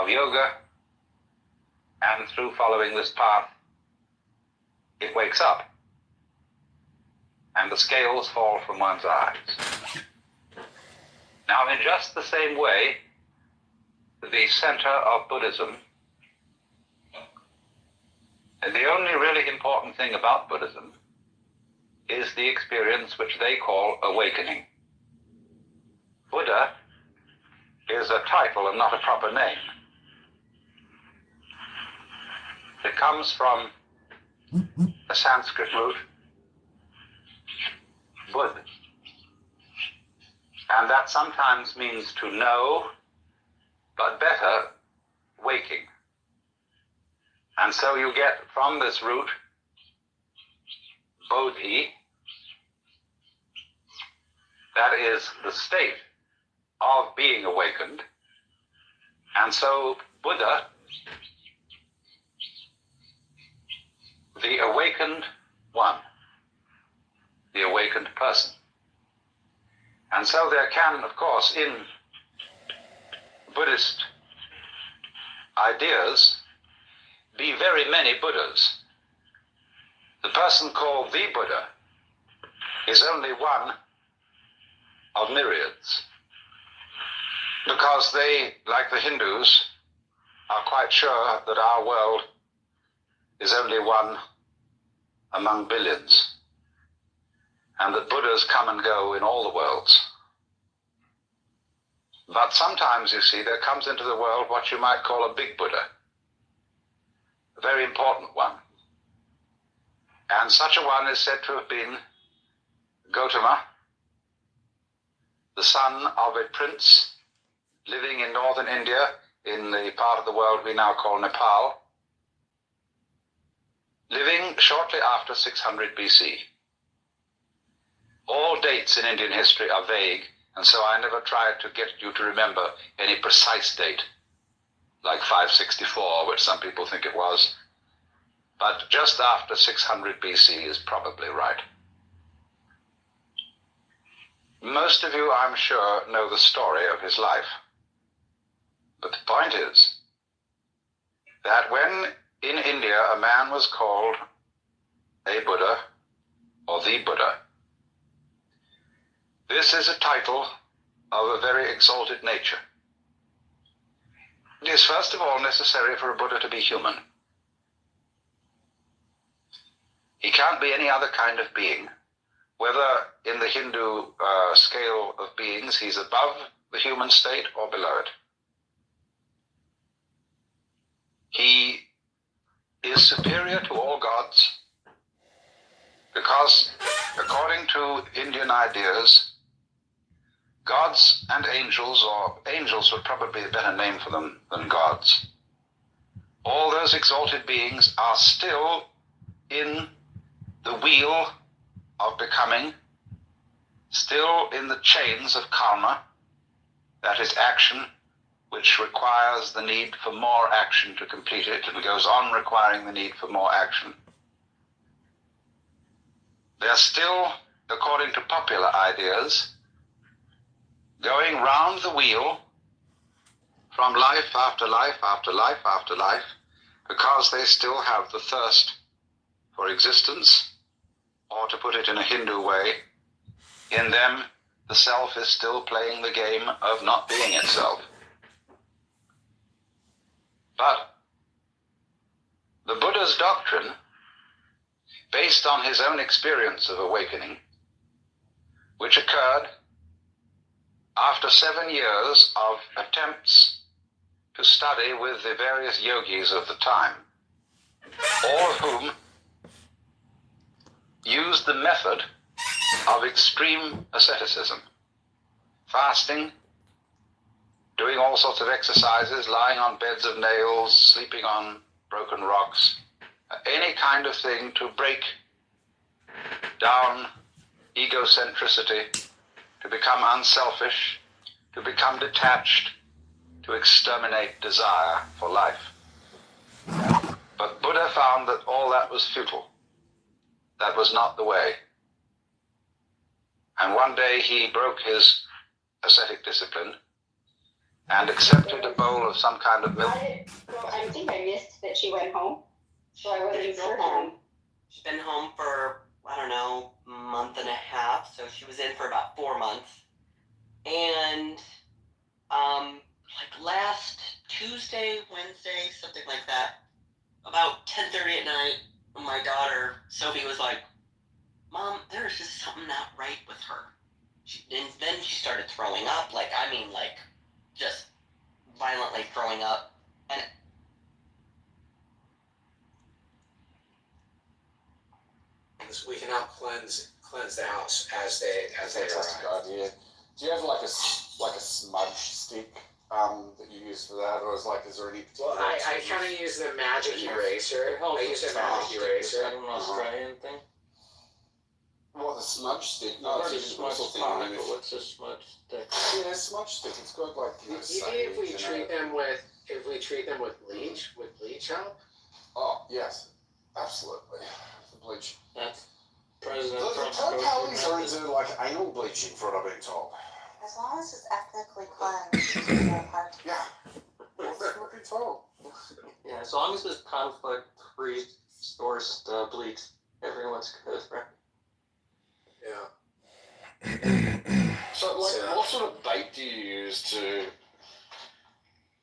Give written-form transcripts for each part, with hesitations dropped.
of yoga, and through following this path, it wakes up, and the scales fall from one's eyes. Now, in just the same way, the center of Buddhism, and the only really important thing about Buddhism is the experience which they call awakening. Buddha is a title and not a proper name. It comes from a Sanskrit root, Bud, and that sometimes means to know, but better, waking. And so you get from this root, Bodhi, that is the state of being awakened. And so Buddha, the awakened one, the awakened person. And so there can, of course, in Buddhist ideas, be very many Buddhas. The person called the Buddha is only one of myriads, because they, like the Hindus, are quite sure that our world is only one among billions, and that Buddhas come and go in all the worlds. But sometimes, you see, there comes into the world what you might call a big Buddha, a very important one. And such a one is said to have been Gautama, the son of a prince living in northern India, in the part of the world we now call Nepal, living shortly after 600 BC. All dates in Indian history are vague, and so I never tried to get you to remember any precise date, like 564, which some people think it was. But just after 600 BC is probably right. Most of you, I'm sure, know the story of his life. But the point is that when in India a man was called a Buddha or the Buddha, this is a title of a very exalted nature. It is first of all necessary for a Buddha to be human. He can't be any other kind of being. Whether in the Hindu scale of beings he's above the human state or below it. He is superior to all gods because, according to Indian ideas, gods and angels, or angels would probably be a better name for them than gods, all those exalted beings are still in the wheel of becoming, still in the chains of karma, that is action, which requires the need for more action to complete it, and goes on requiring the need for more action. They're still, according to popular ideas, going round the wheel from life after life after life after life, because they still have the thirst for existence, or to put it in a Hindu way, in them the self is still playing the game of not being itself. But the Buddha's doctrine, based on his own experience of awakening, which occurred after 7 years of attempts to study with the various yogis of the time, all of whom used the method of extreme asceticism, fasting, doing all sorts of exercises, lying on beds of nails, sleeping on broken rocks, any kind of thing to break down egocentricity, to become unselfish, to become detached, to exterminate desire for life. But Buddha found that all that was futile. That was not the way. And one day he broke his ascetic discipline and accepted a bowl of some kind of milk. Well, I think I missed that she went home, so I wasn't certain. She's been home for, I don't know, a month and a half, so she was in for about 4 months. And, like last Tuesday, Wednesday, something like that, about 10:30 at night, my daughter, Sophie, was like, Mom, there's just something not right with her. And then she started throwing up, just violently throwing up. And we can help cleanse the house as they Fantastic arrive. idea. Do you have like a smudge stick that you use for that, or is there any particular? Well, I kind of use the magic eraser. I use a magic eraser. an Australian thing. What, the smudge stick? No, No, it's a it's a smudge smudge thing. tonic, but what's a smudge stick? Yeah, smudge stick. It's got like If we treat them with bleach help. Oh yes, absolutely. The bleach. That's President The Trump's localities are go-to into like anal bleaching, for what I've been told. As long as it's ethnically cleansed, it's no hard to Yeah, that's what I've been told. Yeah, as long as it's conflict-free sourced bleach, everyone's good, right? Yeah. So, what sort of bait do you use to?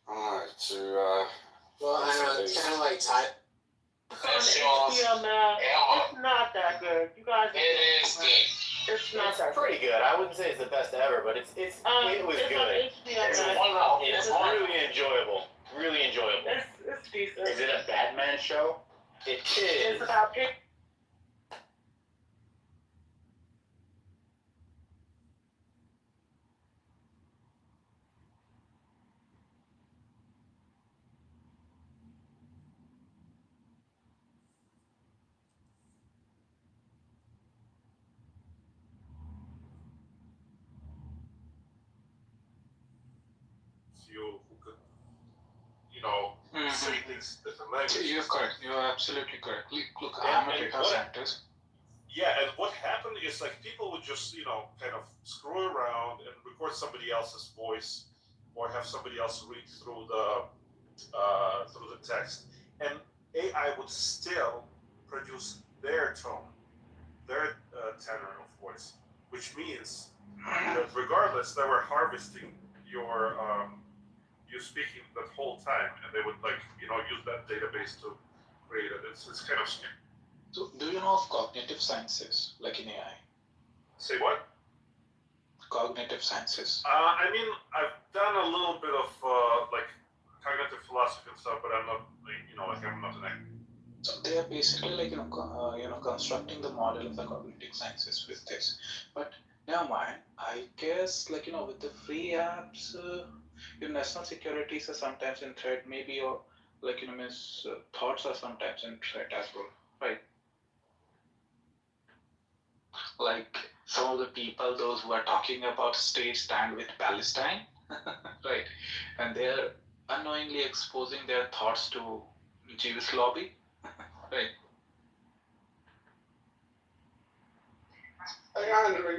Well, I know it's kind of like Thai. HBO now, it's not that good. You guys. It is good. It's not It's that pretty good. I wouldn't say it's the best ever, but it was it's good. on HBO It's Max. wonderful. It's It's wonderful. really enjoyable. Really enjoyable. It's decent. Is it a Batman show? It is. It's about pick. You who could, say things different languages. You're correct. You're absolutely correct. Look, Yeah, I'm a and data what- scientist. Yeah, and what happened is people would just, kind of screw around and record somebody else's voice, or have somebody else read through the text, and AI would still produce their tone, their tenor of voice, which means that regardless, they were harvesting your you speaking that whole time, and they would use that database to create it. It's kind of scary. So, do you know of cognitive sciences, like in AI? Say what? Cognitive sciences. I've done a little bit of cognitive philosophy and stuff, but I'm not I'm not an expert. So they are basically constructing the model of the cognitive sciences with this. But never mind. I guess with the free apps, your national securities are sometimes in threat. Maybe your thoughts are sometimes in threat as well, right? Like some of the people, those who are talking about state stand with Palestine, right? And they're unknowingly exposing their thoughts to Jewish lobby, right? Hey Andre,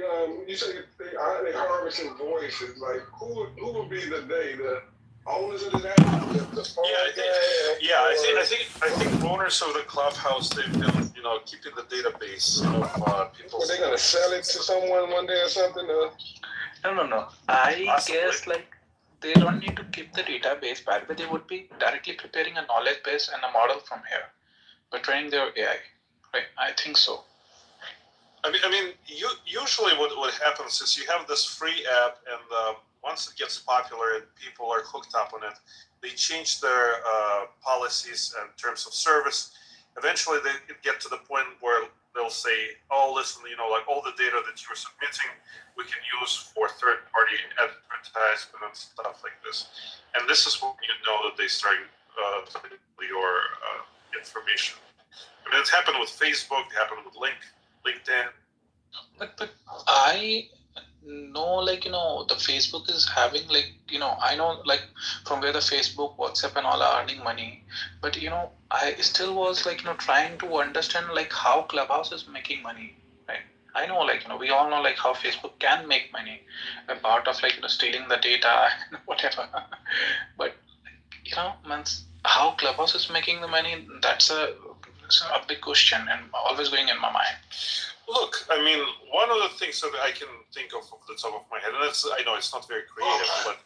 you say they harvesting voices. Like, who would be the owners of that? I think owners of the clubhouse, they've been keeping the database of people. Were they gonna sell it to someone one day or something? No. I Possibly. guess they don't need to keep the database back, but they would be directly preparing a knowledge base and a model from here, by training their AI, right? I think so. Usually what happens is you have this free app, and once it gets popular and people are hooked up on it, they change their policies and terms of service. Eventually, they get to the point where they'll say, "Oh, listen, all the data that you're submitting, we can use for third-party advertisement and stuff like this." And this is when you know that they start your information. It's happened with Facebook. It happened with LinkedIn. But I know, the Facebook is having, I know, from where the Facebook, WhatsApp and all are earning money. But, I still was, trying to understand, how Clubhouse is making money, right? I know, we all know, how Facebook can make money, a part of, stealing the data and whatever. But, means how Clubhouse is making the money, that's a big question and always going in my mind. Look, I mean, one of the things that I can think of the top of my head, and I know it's not very creative, but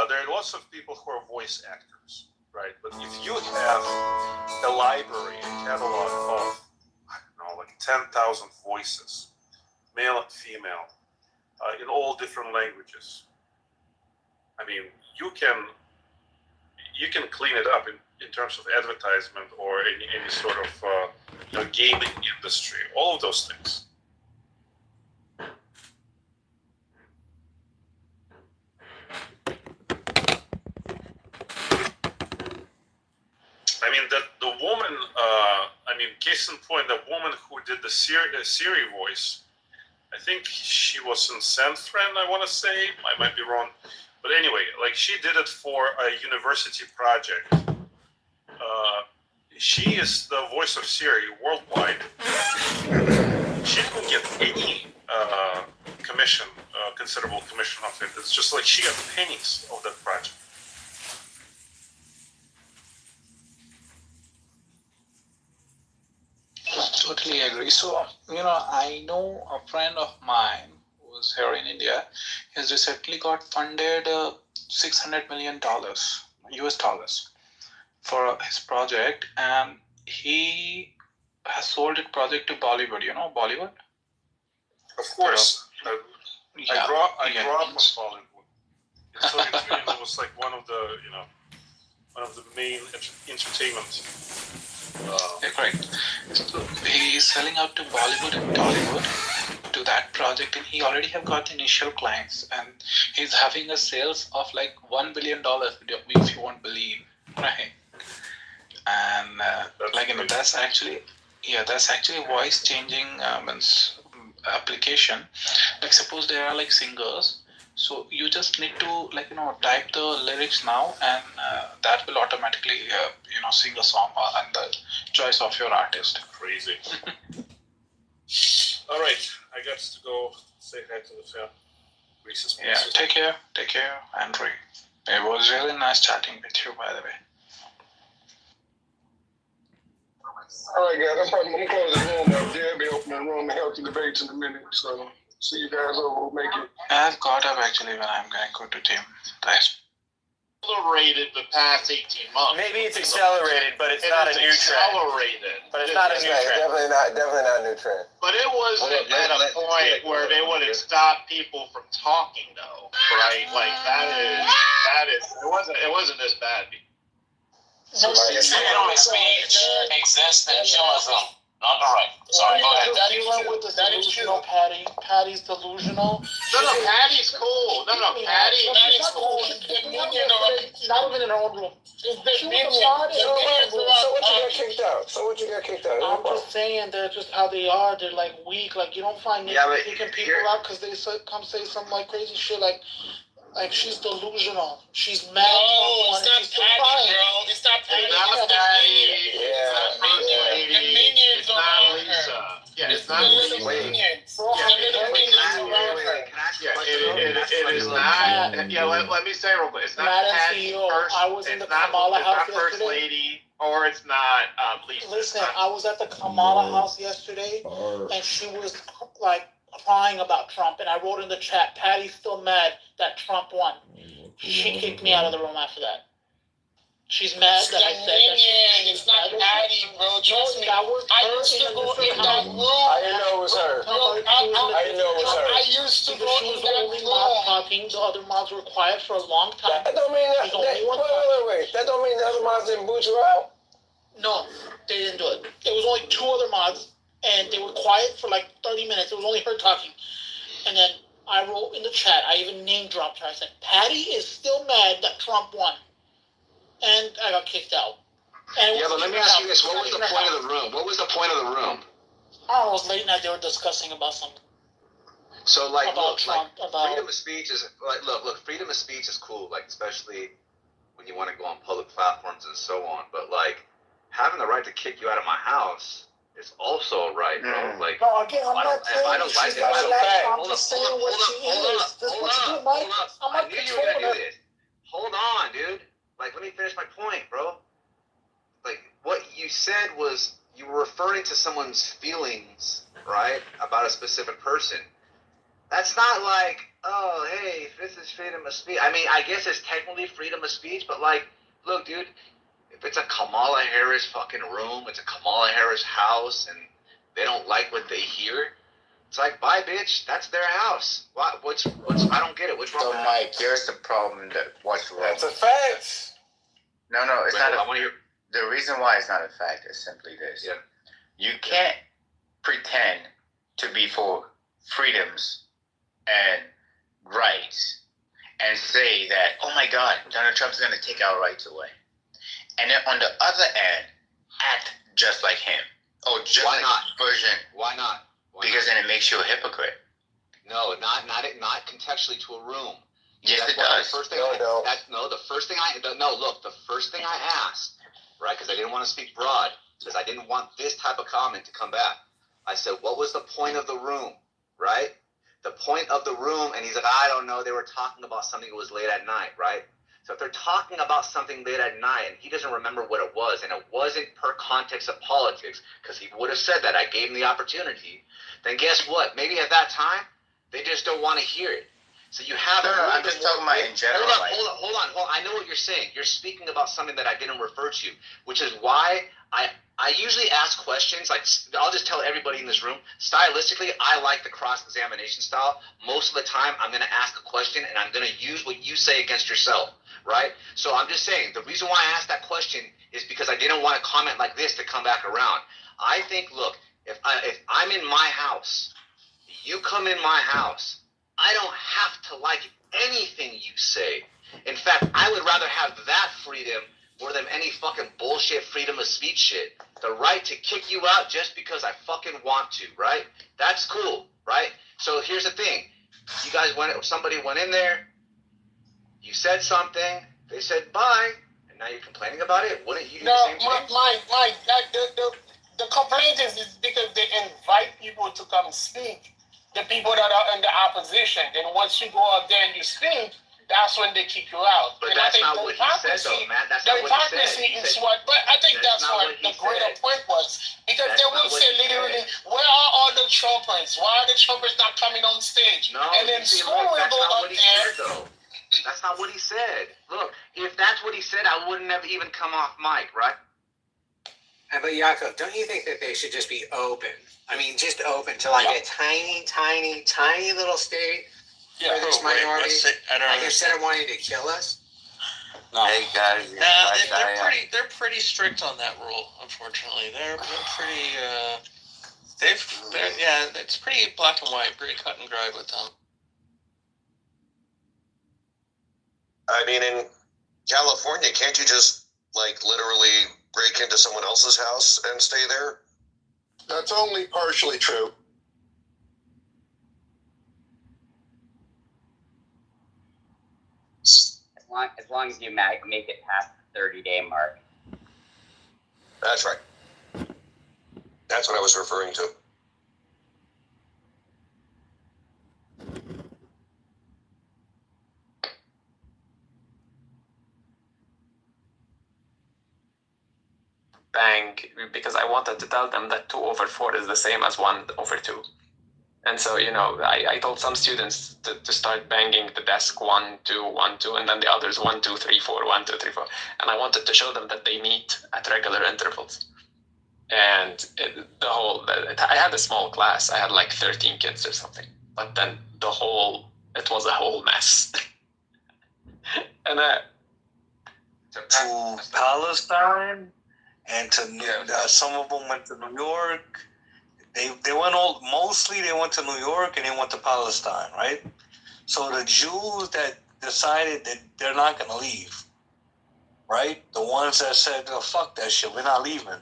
there are lots of people who are voice actors, right? But if you have a library, a catalog of, 10,000 voices, male and female, in all different languages, I mean, you can clean it up in terms of advertisement or any sort of gaming industry, all of those things. I mean, that the woman, case in point, the woman who did the Siri voice, I think she was in San Fran, I want to say. I might be wrong. But anyway, she did it for a university project. She is the voice of Siri worldwide. She didn't get any commission, considerable commission of it. It's just she got pennies of that project. Totally agree. So, I know a friend of mine who's here in India. He has recently got funded $600 million US dollars for his project, and he has sold his project to Bollywood. You know Bollywood? Of course. I grew up on Bollywood. And so it was one of the main entertainment. Correct. So he's selling out to Bollywood and Tollywood to that project, and he already have got initial clients, and he's having a sales of $1 billion, if you won't believe, right? And that's actually voice changing application. Suppose there are singers. So you just need to type the lyrics now, and that will automatically sing a song and the choice of your artist. Crazy. All right, I got to go say hi to the fam. Yeah, take care, Andrew. It was really nice chatting with you, by the way. All right, guys, I'm going to close the room now. They'll be opening the room to healthy debates in a minute. So see you guys over. We'll make it. I've got up actually when I'm going to go to gym. Thanks. Accelerated the past 18 months. Maybe it's accelerated, but it's not a new trend. Accelerated. But it's not a new trend. Definitely not a new trend. But it wasn't at a point where they would have stopped people from talking, though, right? It wasn't this bad. Freedom of speech exists in journalism, not the right. Sorry, go ahead. Daddy went with the delusional Patty. Patty's delusional. No, Patty's cool. Patty's cool. Not even in her own room. So what you got kicked out? I'm just saying, they're just how they are. They're weak. You don't find kicking people out because they come say some crazy shit she's delusional. She's mad. No, it's not Patty, girl. It's not Patty. It's The minions not around Lisa. her. Yeah, it's not Lisa. It is not. Yeah, let me say real quick. It's not Patty first. I was in the Kamala house yesterday. First lady, or it's not Lisa. Listen, I was at the Kamala house yesterday, and she was crying about Trump, and I wrote in the chat, Patty's still mad that Trump won. She kicked me out of the room after that. She's mad that I said that. It's not Patty, bro. Trust me. I used to go in that room. I didn't know it was her. I didn't know it was her. I used to go in that room. Talking, the other mods were quiet for a long time. That don't mean that. Wait. That don't mean the other mods didn't boot you out. No, they didn't do it. It was only two other mods, and they were quiet for 30 minutes. It was only her talking. And then I wrote in the chat, I even name dropped her. I said, Patty is still mad that Trump won. And I got kicked out. And but let me ask you this. What was the point of the room? What was the point of the room? I was late night. They were discussing about something. So, about Trump, freedom of speech is, look, freedom of speech is cool, especially when you want to go on public platforms and so on. But, having the right to kick you out of my house is also a right, bro. Like, No, again, I'm not if I saying don't like she's it, not hold allowed. up, I'm just saying what she is. That's what you do, Mike. I'm I not knew you were gonna controlling do her. this. Hold on, dude. Like, let me finish my point, bro. Like, what you said was you were referring to someone's feelings, right, about a specific person. That's not like, oh, hey, this is freedom of speech. I mean, I guess it's technically freedom of speech, but like, look, dude, if it's a Kamala Harris fucking room, it's a Kamala Harris house, and they don't like what they hear, it's like, bye, bitch, that's their house. What's I don't get it. What's wrong So, with that? Mike, here's the problem what's wrong. That's a fact. No, it's Wait, not. I want to hear. The reason why it's not a fact is simply this. Yeah. You can't pretend to be for freedoms and rights and say that, oh my God, Donald Trump's going to take our rights away. And then on the other end, act just like him. Or just Why like not? his version. Why not? Because then it makes you a hypocrite. No, not contextually to a room. Yes, That's it why does. The first thing I asked, right, because I didn't want to speak broad, because I didn't want this type of comment to come back. I said, what was the point of the room, right? The point of the room, and he's like, I don't know, they were talking about something that was late at night, right? So if they're talking about something late at night, and he doesn't remember what it was, and it wasn't per context of politics, because he would have said that, I gave him the opportunity, then guess what? Maybe at that time, they just don't want to hear it. So you have I'm just talking about in general. Hold on. I know what you're saying. You're speaking about something that I didn't refer to, which is why I usually ask questions. Like, I'll just tell everybody in this room, stylistically, I like the cross-examination style. Most of the time, I'm going to ask a question, and I'm going to use what you say against yourself, right? So I'm just saying, the reason why I asked that question is because I didn't want a comment like this to come back around. I think, look, if I'm in my house, you come in my house, I don't have to like anything you say. In fact, I would rather have that freedom more than any fucking bullshit freedom of speech shit. The right to kick you out just because I fucking want to, right? That's cool, right? So here's the thing. You guys somebody went in there, you said something, they said bye, and now you're complaining about it? Wouldn't you do the same thing? Mike, the complaint is because they invite people to come speak. The people that are in the opposition. Then once you go up there and you speak, that's when they kick you out. But and that's not what he said, though, man. That's not what he said. The hypocrisy is what. But I think that's what the greater point was. Because they will say literally, where are all the Trumpers? Why are the Trumpers not coming on stage? No, and then school will go up there. That's not what he said. Look, if that's what he said, I wouldn't have even come off mic, right? But Yaakov, don't you think that they should just be open? I mean, just open to like a tiny little state for this minority. Like instead of wanting to kill us. No. Hey guys, They're pretty strict on that rule. Unfortunately, they're pretty. It's pretty black and white, pretty cut and dry with them. I mean, in California, can't you just like literally break into someone else's house and stay there? That's only partially true. As long as you make it past the 30-day mark. That's right. That's what I was referring to. Bang, because I wanted to tell them that 2/4 is the same as 1/2. And so, I told some students to start banging the desk 1, 2, 1, 2, and then the others 1, 2, 3, 4, 1, 2, 3, 4. And I wanted to show them that they meet at regular intervals. And I had a small class. I had like 13 kids or something. But then it was a whole mess. And to Palestine and to some of them went to New York. They went mostly they went to New York and they went to Palestine, right? So the Jews that decided that they're not going to leave, right? The ones that said, oh, fuck that shit, we're not leaving.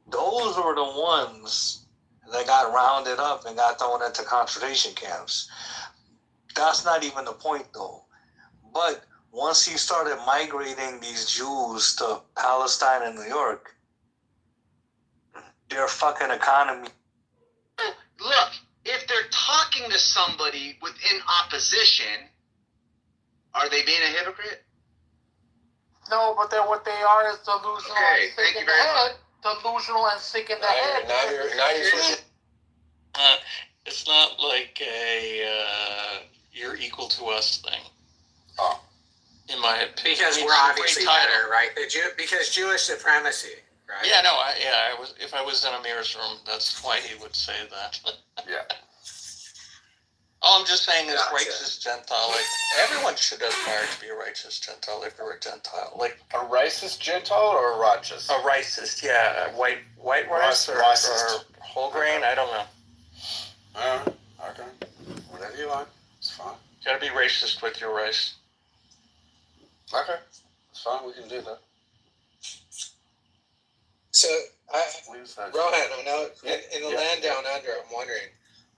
Those were the ones that got rounded up and got thrown into concentration camps. That's not even the point, though. But once he started migrating these Jews to Palestine and New York, their fucking economy. Look, if they're talking to somebody within opposition, are they being a hypocrite? No, but then what they are is delusional Okay, and sick thank in you the very head. Delusional and sick in the head. Now you're switching. It's not like a you're equal to us thing. Oh. In my opinion. Because we're obviously better, right? Because Jewish supremacy, right? Yeah, no, I was. If I was in Amir's room, that's why he would say that. Yeah. All I'm just saying is righteous Gentile. Like everyone should aspire to be a righteous Gentile if you're a Gentile. Like a racist Gentile or a righteous? A racist, yeah. White rice or whole grain. I don't know. Okay. Whatever you like. It's fine. You gotta be racist with your rice. Okay. It's fine. We can do that. So, Rohan, I know in the land down under, I'm wondering.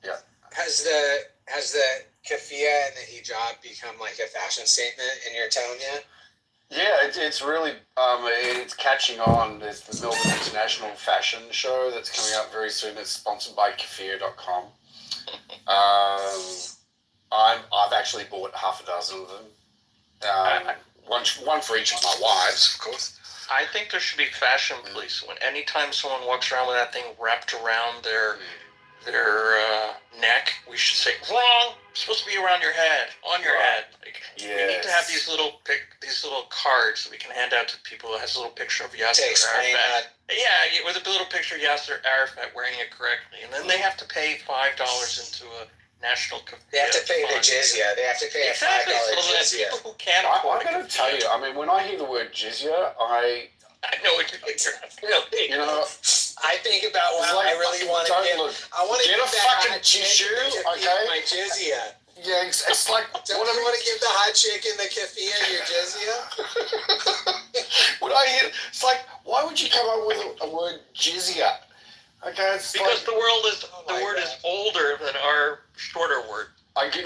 Yeah. Has the keffiyeh and the hijab become like a fashion statement in your town yet? Yeah, it's really it's catching on. There's the Melbourne International Fashion Show that's coming up very soon. It's sponsored by Kefir.com. I've actually bought half a dozen of them. One for each of my wives, of course. I think there should be fashion police. When anytime someone walks around with that thing wrapped around their neck, we should say, wrong! It's supposed to be around your head, on your head. Like, we need to have these little cards that we can hand out to people that has a little picture of Yasser Arafat. Yeah, with a little picture of Yasser Arafat wearing it correctly. And then they have to pay $5 into a national keffiyeh. They have to pay the jizya. They have to pay a $5 jizya. People who can't afford I'm going to tell you, I mean, when I hear the word jizya, I know what you picture. Really? You know, I think about I really want to get. I want to get a fucking tissue, okay? My jizya. Yeah, it's like. Don't you want to give the hot chick in the keffiyeh your jizya? When I hear, it's like, why would you come up with a word jizya? Okay, it's because the word is older than our shorter word. I think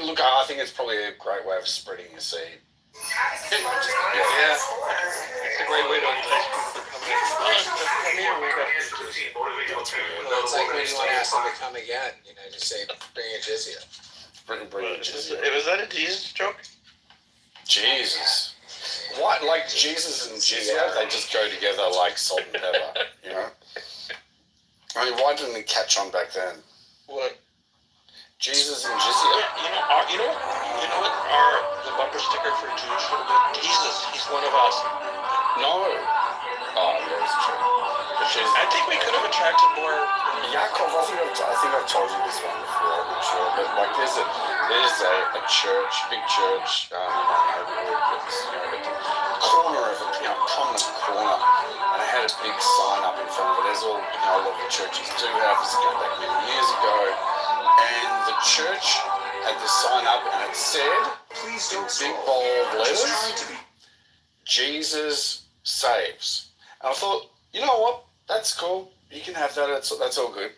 it's probably a great way of spreading your seed. Yeah, it's a great way to entice people to come in. It's like when you want to ask them to come again, just say, bring a jizya. Bring a jizya. Was that a Jesus joke? Jesus. What? Like Jesus and jizya, they just go together like salt and pepper, you know? I mean, why didn't it catch on back then? What? Jesus and jizya. You know what the bumper sticker for Jews should have been? Jesus, he's one of us. No. Oh, yeah, it's true. I think we could have attracted more. Yaakov, I think I've told you this one before. I'm not sure, but like there's a church, big church in our neighborhood that's at the corner of it, prominent corner, and it had a big sign up in front of it, as all a lot of the churches do have. This going back many years ago, and the church had this sign up, and it said, in big bold letters, Jesus saves. And I thought, you know what? That's cool. You can have that. That's all good.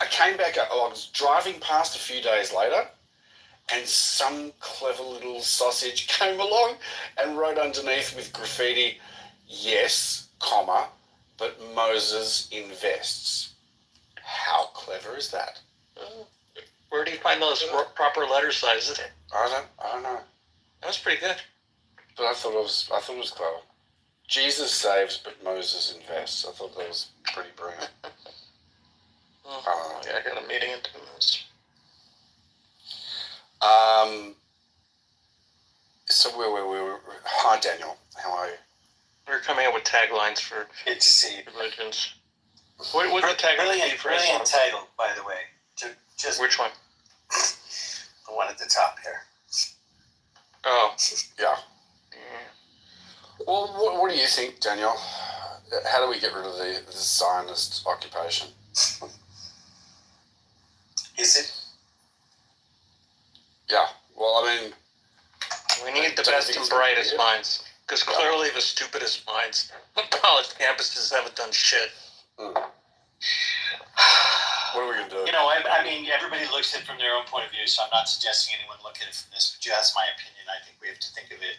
I came back. I was driving past a few days later, and some clever little sausage came along and wrote underneath with graffiti, "Yes, comma, but Moses invests." How clever is that? Where do you find those proper letter sizes? I don't know. That was pretty good. But I thought it was clever. Jesus saves, but Moses invests. I thought that was pretty brilliant. Yeah, I got a meeting in 2 minutes. So we were. Hi, Daniel. How are you? We're coming up with taglines for good to see you. Religions. What the tagline be for brilliant title, by the way. Which one? The one at the top here. Oh, yeah. Well, what do you think, Daniel? How do we get rid of the Zionist occupation? Is it? Yeah. Well, I mean, we need the best and brightest minds, because clearly the stupidest minds on college campuses haven't done shit. What are we gonna do? I mean, everybody looks at it from their own point of view, so I'm not suggesting anyone look at it from this. But that's my opinion. I think we have to think of it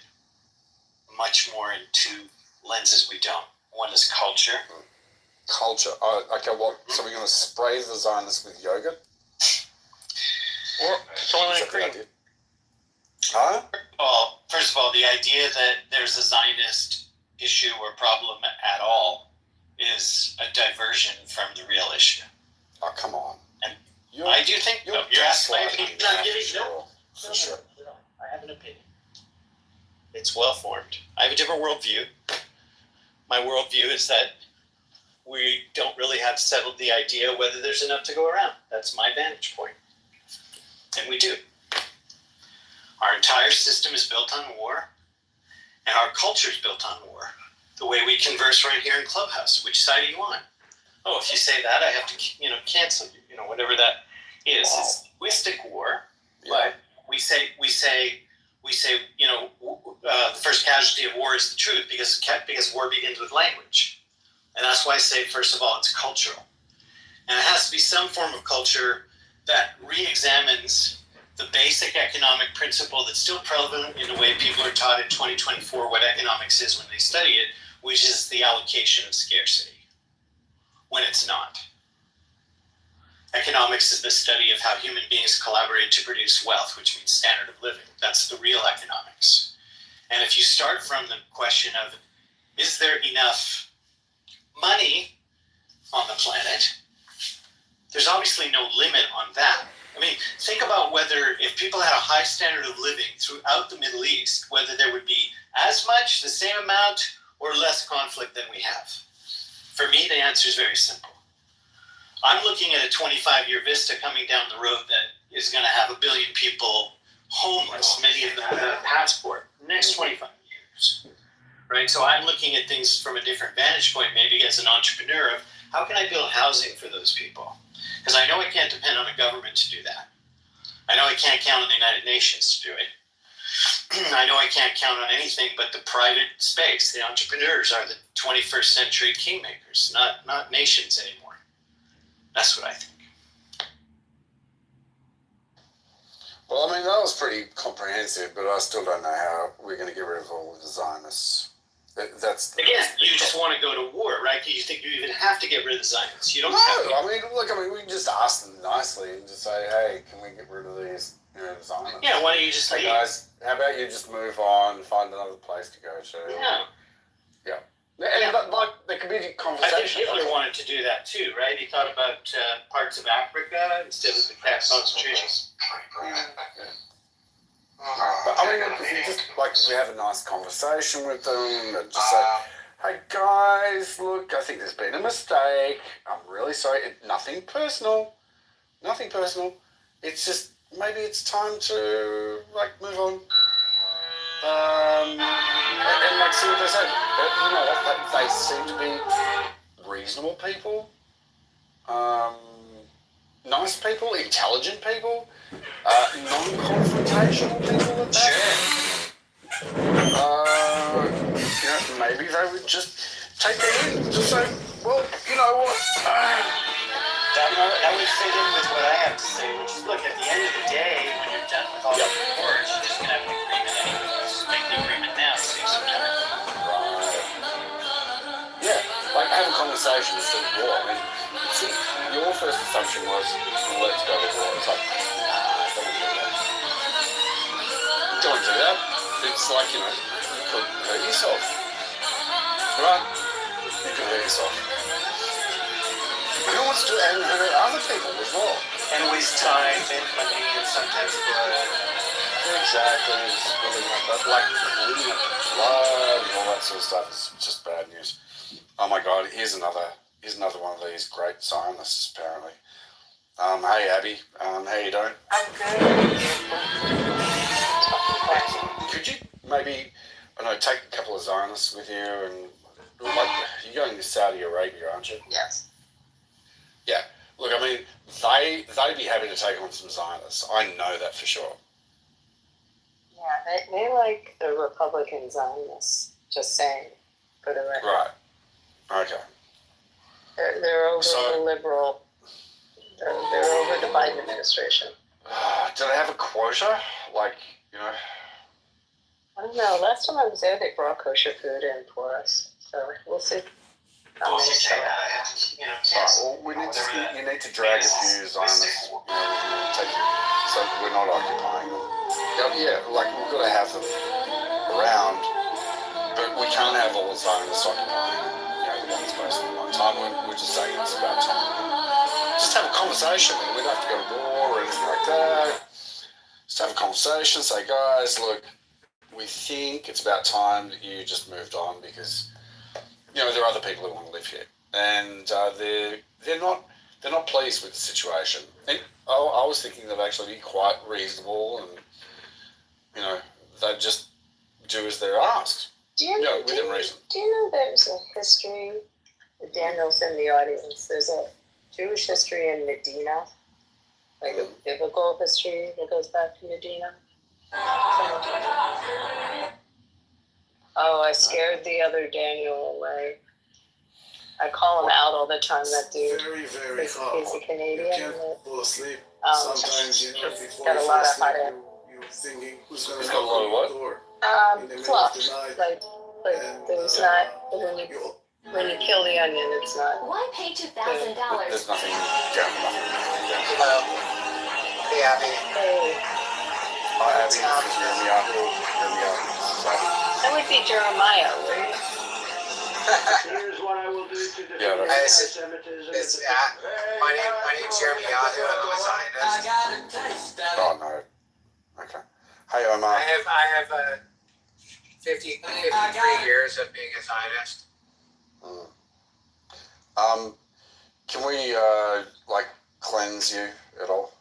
much more in two lenses. We don't. One is culture, culture. Oh, okay, what? So we're going to spray the Zionists with yogurt? Or someone agree. Huh? Well, first of all, the idea that there's a Zionist issue or problem at all is a diversion from the real issue. Oh, come on. And I do think you're asking my opinion. For sure. I have an opinion. It's well formed. I have a different worldview. My worldview is that we don't really have settled the idea whether there's enough to go around. That's my vantage point. And we do. Our entire system is built on war, and our culture is built on war. The way we converse right here in Clubhouse. Which side are you on? Oh, if you say that, I have to, cancel you. Whatever that is. It's linguistic war, but we say, the first casualty of war is the truth because war begins with language. And that's why I say, first of all, it's cultural. And it has to be some form of culture that re-examines the basic economic principle that's still prevalent in the way people are taught in 2024 what economics is when they study it, which is the allocation of scarcity, when it's not. Economics is the study of how human beings collaborate to produce wealth, which means standard of living. That's the real economics. And if you start from the question of, is there enough money on the planet? There's obviously no limit on that. I mean, think about whether if people had a high standard of living throughout the Middle East, whether there would be as much, the same amount, or less conflict than we have. For me, the answer is very simple. I'm looking at a 25-year vista coming down the road that is going to have 1 billion people homeless, many of them without a passport, next 25 years. Right? So I'm looking at things from a different vantage point, maybe as an entrepreneur, of how can I build housing for those people? Because I know I can't depend on a government to do that. I know I can't count on the United Nations to do it. I know I can't count on anything but the private space. The entrepreneurs are the 21st century kingmakers, not nations anymore. That's what I think. Well, I mean, that was pretty comprehensive, but I still don't know how we're going to get rid of all of the Zionists. Again, you just want to go to war, right? You think you even have to get rid of the Zionists. You don't No, have to. I mean, we can just ask them nicely and just say, hey, can we get rid of these Zionists? Yeah, why don't you just hey, leave? guys, how about you just move on, find another place to go to? Yeah. Yeah. And there could be a conversation. I think Hitler wanted to do that too, right? He thought about parts of Africa instead of the concentration. Yeah. But I mean, if we have a nice conversation with them and just say, hey guys, look, I think there's been a mistake. I'm really sorry. Nothing personal. It's just maybe it's time to move on. And see what they say. But you know what? They seem to be reasonable people, nice people, intelligent people, non-confrontational people at that. Maybe they would just take their in. Just say, well, you know what? That would fit in with what I have to say, which is, look, at the end of the day, when you're done with all the reports, you're just going to have an agreement anyway. Just make the agreement now, save some time. Yeah, have a conversation instead of war. I mean, see, your first assumption was, let's go to war. It's like, don't do that. It's like, you could hurt yourself. Right? You could hurt yourself. Who wants to hurt other people as well? And waste time and money and sometimes blood. Exactly. It's really not that. Bleeding blood and all that sort of stuff is just bad news. Oh my God, here's another one of these great Zionists, apparently. Hey Abby, how you doing? I'm good. Could you maybe, take a couple of Zionists with you and, you're going to Saudi Arabia, aren't you? Yes. Yeah. Look, I mean, they'd be happy to take on some Zionists. I know that for sure. Yeah, they like the Republican Zionists, just saying, for the record. Right. Okay. They're over the liberal, they're over the Biden administration. Do they have a quota? I don't know. Last time I was there, they brought kosher food in for us. So we'll see. Well, you need to drag a few Zionists, so we're not occupying them. Yeah, like we've got to have them around, but we can't have all the Zionists occupying, the one space at one time. We're just saying it's about time. Just have a conversation. We don't have to go to war or anything like that. Just have a conversation. Say, guys, look, we think it's about time that you just moved on because there are other people who want to live here, and they're not pleased with the situation. And I was thinking they'd actually be quite reasonable, and they'd just do as they're asked. Within reason. Do you know there's a history? Daniel's in the audience. There's a Jewish history in Medina, like a biblical history that goes back to Medina. Oh, I scared the other Daniel away. I call him out all the time, that dude. Very, very hard. He's a Canadian. You can't fall asleep. Sometimes, before got a you lot fall of asleep, you're thinking, who's going to knock on your door? In the middle Fluff. of the night. Like there's not, when you kill the onion, it's not. Why pay $2,000? There's nothing down. Hello. Hey, Abby. Hey. Hi, Abby. Jeremiah. That would be Jeremiah, right? Here's what I will do to defend anti-Semitism. My name's Jeremy Yahoo, and I'm a Zionist. Oh, no. Okay. Hey, Omar. I have 53 years of being a Zionist. Can we, cleanse you at all?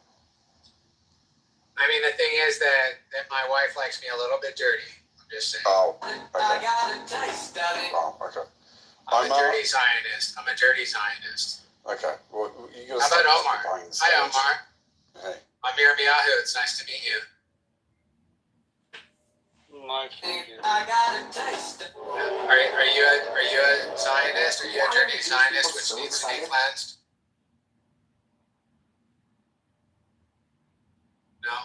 I mean, the thing is that my wife likes me a little bit dirty. I'm just saying. Oh, okay. Oh, okay. I'm a dirty Zionist. Okay. Well, you got to How about Omar? Hi, Omar. Hey. I'm Jeremy Yahoo. It's nice to meet you. My fingers. Are you a Zionist? Are you a dirty Zionist which needs to be cleansed? No.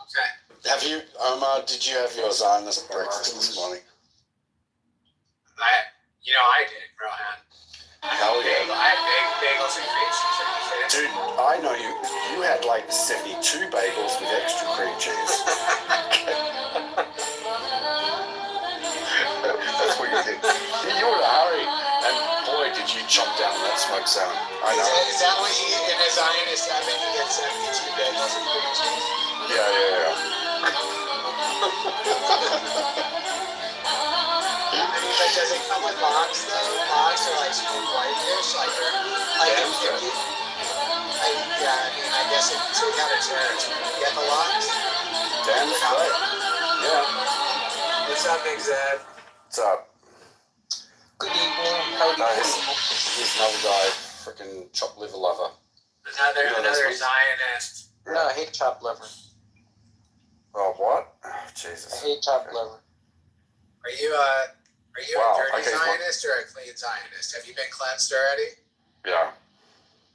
Okay. Have you, Omar? Did you have your Zionist breakfast this morning? I did, Rohan. Hell yeah. I had bagels and cream cheese. Dude, I know you. You had 72 bagels with extra cream cheese. That's what you did. You were in a hurry, and boy, did you chomp down that smoke sound. I know. Is that what you in a Zionist oven you get 72 bagels and cream cheese? Yeah. But does it come with logs though? Logs are smoked whitefish, I guess it's out of church. You get the logs? Damn straight. Yeah. What's up, Big Zed? What's up? Good evening. How do Here's another guy, freaking chopped liver lover. Another Zionist. No, I hate chopped liver. Oh, what? Oh, Jesus. I hate chopped liver. Are you a dirty Zionist or a clean Zionist? Have you been cleansed already? Yeah.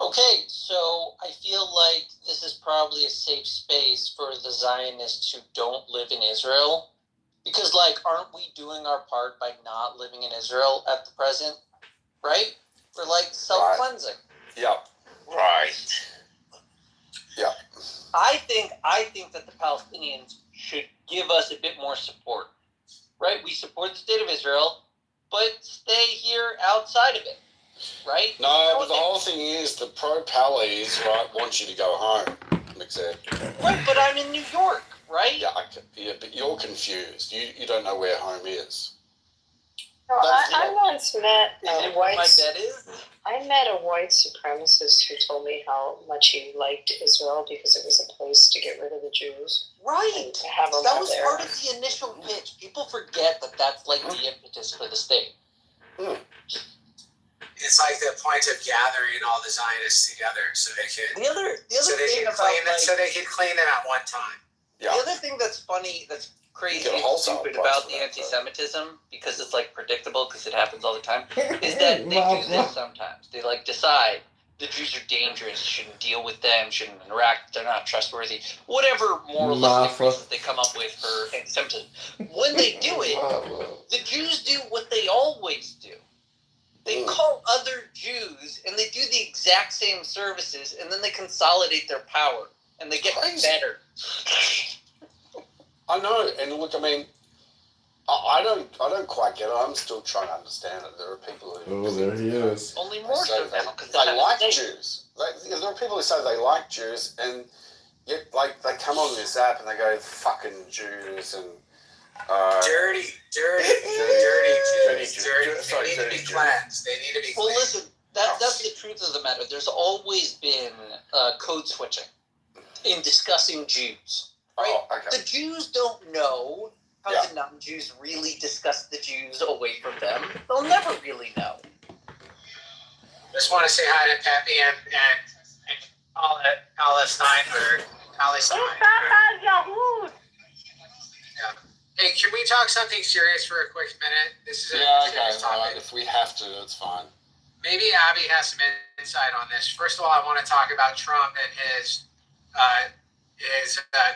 Okay, so I feel like this is probably a safe space for the Zionists who don't live in Israel. Because, aren't we doing our part by not living in Israel at the present? Right? For, self-cleansing. Yep. Right. Yep. I think that the Palestinians should give us a bit more support. Right? We support the state of Israel, but stay here outside of it. Right? No, but the whole thing is the pro-Pallies, want you to go home, McZed. Right, but I'm in New York, right? Yeah, but you're confused. You don't know where home is. No, I once met a white. My bed is? I met a white supremacist who told me how much he liked Israel because it was a place to get rid of the Jews. Right. To have them that all was there. part of the initial pitch. People forget that that's the impetus for the state. It's like the point of gathering all the Zionists together so they could the other so they thing could about clean them, so they could clean them at one time. The other thing that's funny, that's crazy and stupid about the anti-Semitism, because it's predictable, because it happens all the time, is that they do this sometimes. They decide the Jews are dangerous, shouldn't deal with them, shouldn't interact, they're not trustworthy, whatever moralistic reasons they come up with for anti-Semitism. When they do it, the Jews do what they always do. They call other Jews, and they do the exact same services, and then they consolidate their power, and they get better. I know, and look, I mean, I don't quite get it. I'm still trying to understand it. There are people who... Oh, there he is. Only more so now, because they like Jews. There are people who say they like Jews, and yet, like, they come on this app and they go, fucking Jews, and... dirty Jews. They need to be cleansed. They need to be cleansed. Well, listen, that's the truth of the matter. There's always been code switching in discussing Jews. Right? Oh, okay. The Jews don't know how the non-Jews really discuss the Jews away from them. They'll never really know. Just want to say hi to Peppy and Paula Steinberg. Hey, can we talk something serious for a quick minute? This is a serious topic. If we have to, it's fine. Maybe Abby has some insight on this. First of all, I want to talk about Trump and his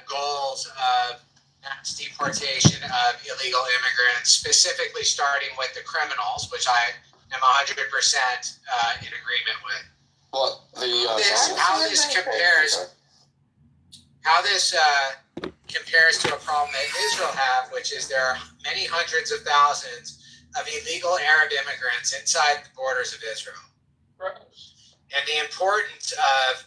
goals of mass deportation of illegal immigrants, specifically starting with the criminals, which I am 100% in agreement with. What how this compares to a problem that Israel have, which is there are many hundreds of thousands of illegal Arab immigrants inside the borders of Israel. Right. And the importance of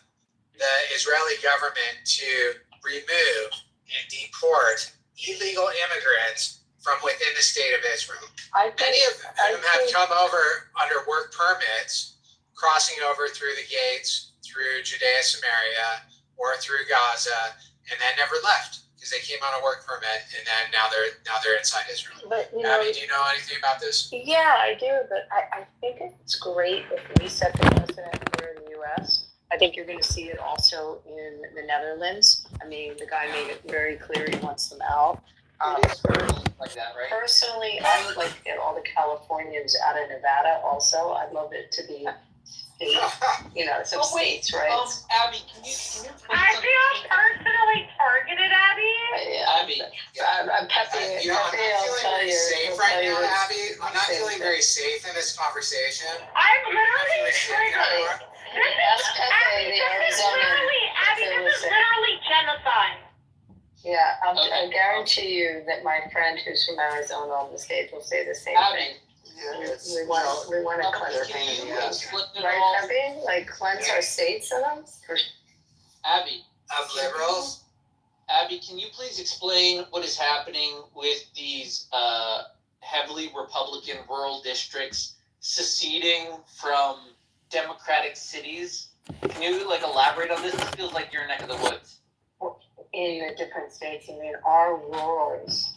the Israeli government to remove and deport illegal immigrants from within the state of Israel. Many of them have come over under work permits, crossing over through the gates, through Judea, Samaria, or through Gaza, and then never left because they came on a work permit, and then now they're inside Israel. But Abby, do you know anything about this? Yeah, I do, but I think it's great if we set the precedent here in the U.S. I think you're going to see it also in the Netherlands. I mean, the guy made it very clear he wants them out. Like that, right? Personally, I would like to get all the Californians out of Nevada also. I'd love it to be some states, right? Abby, can you I feel personally targeted, Abby. Abby. I'm Peppy. I'm not feeling safe right now, Abby. I'm not feeling very safe in this conversation. I'm literally triggered. Abby, this is literally genocide. Yeah, I guarantee you that my friend who's from Arizona on the stage will say the same thing. We want to cleanse things. Right, Peppy? Like cleanse our states of them? Abby. Of liberals? Abby, can you please explain what is happening with these heavily Republican rural districts seceding from Democratic cities? Can you elaborate on this? This feels like your neck of the woods. In the different states, I mean, our rurals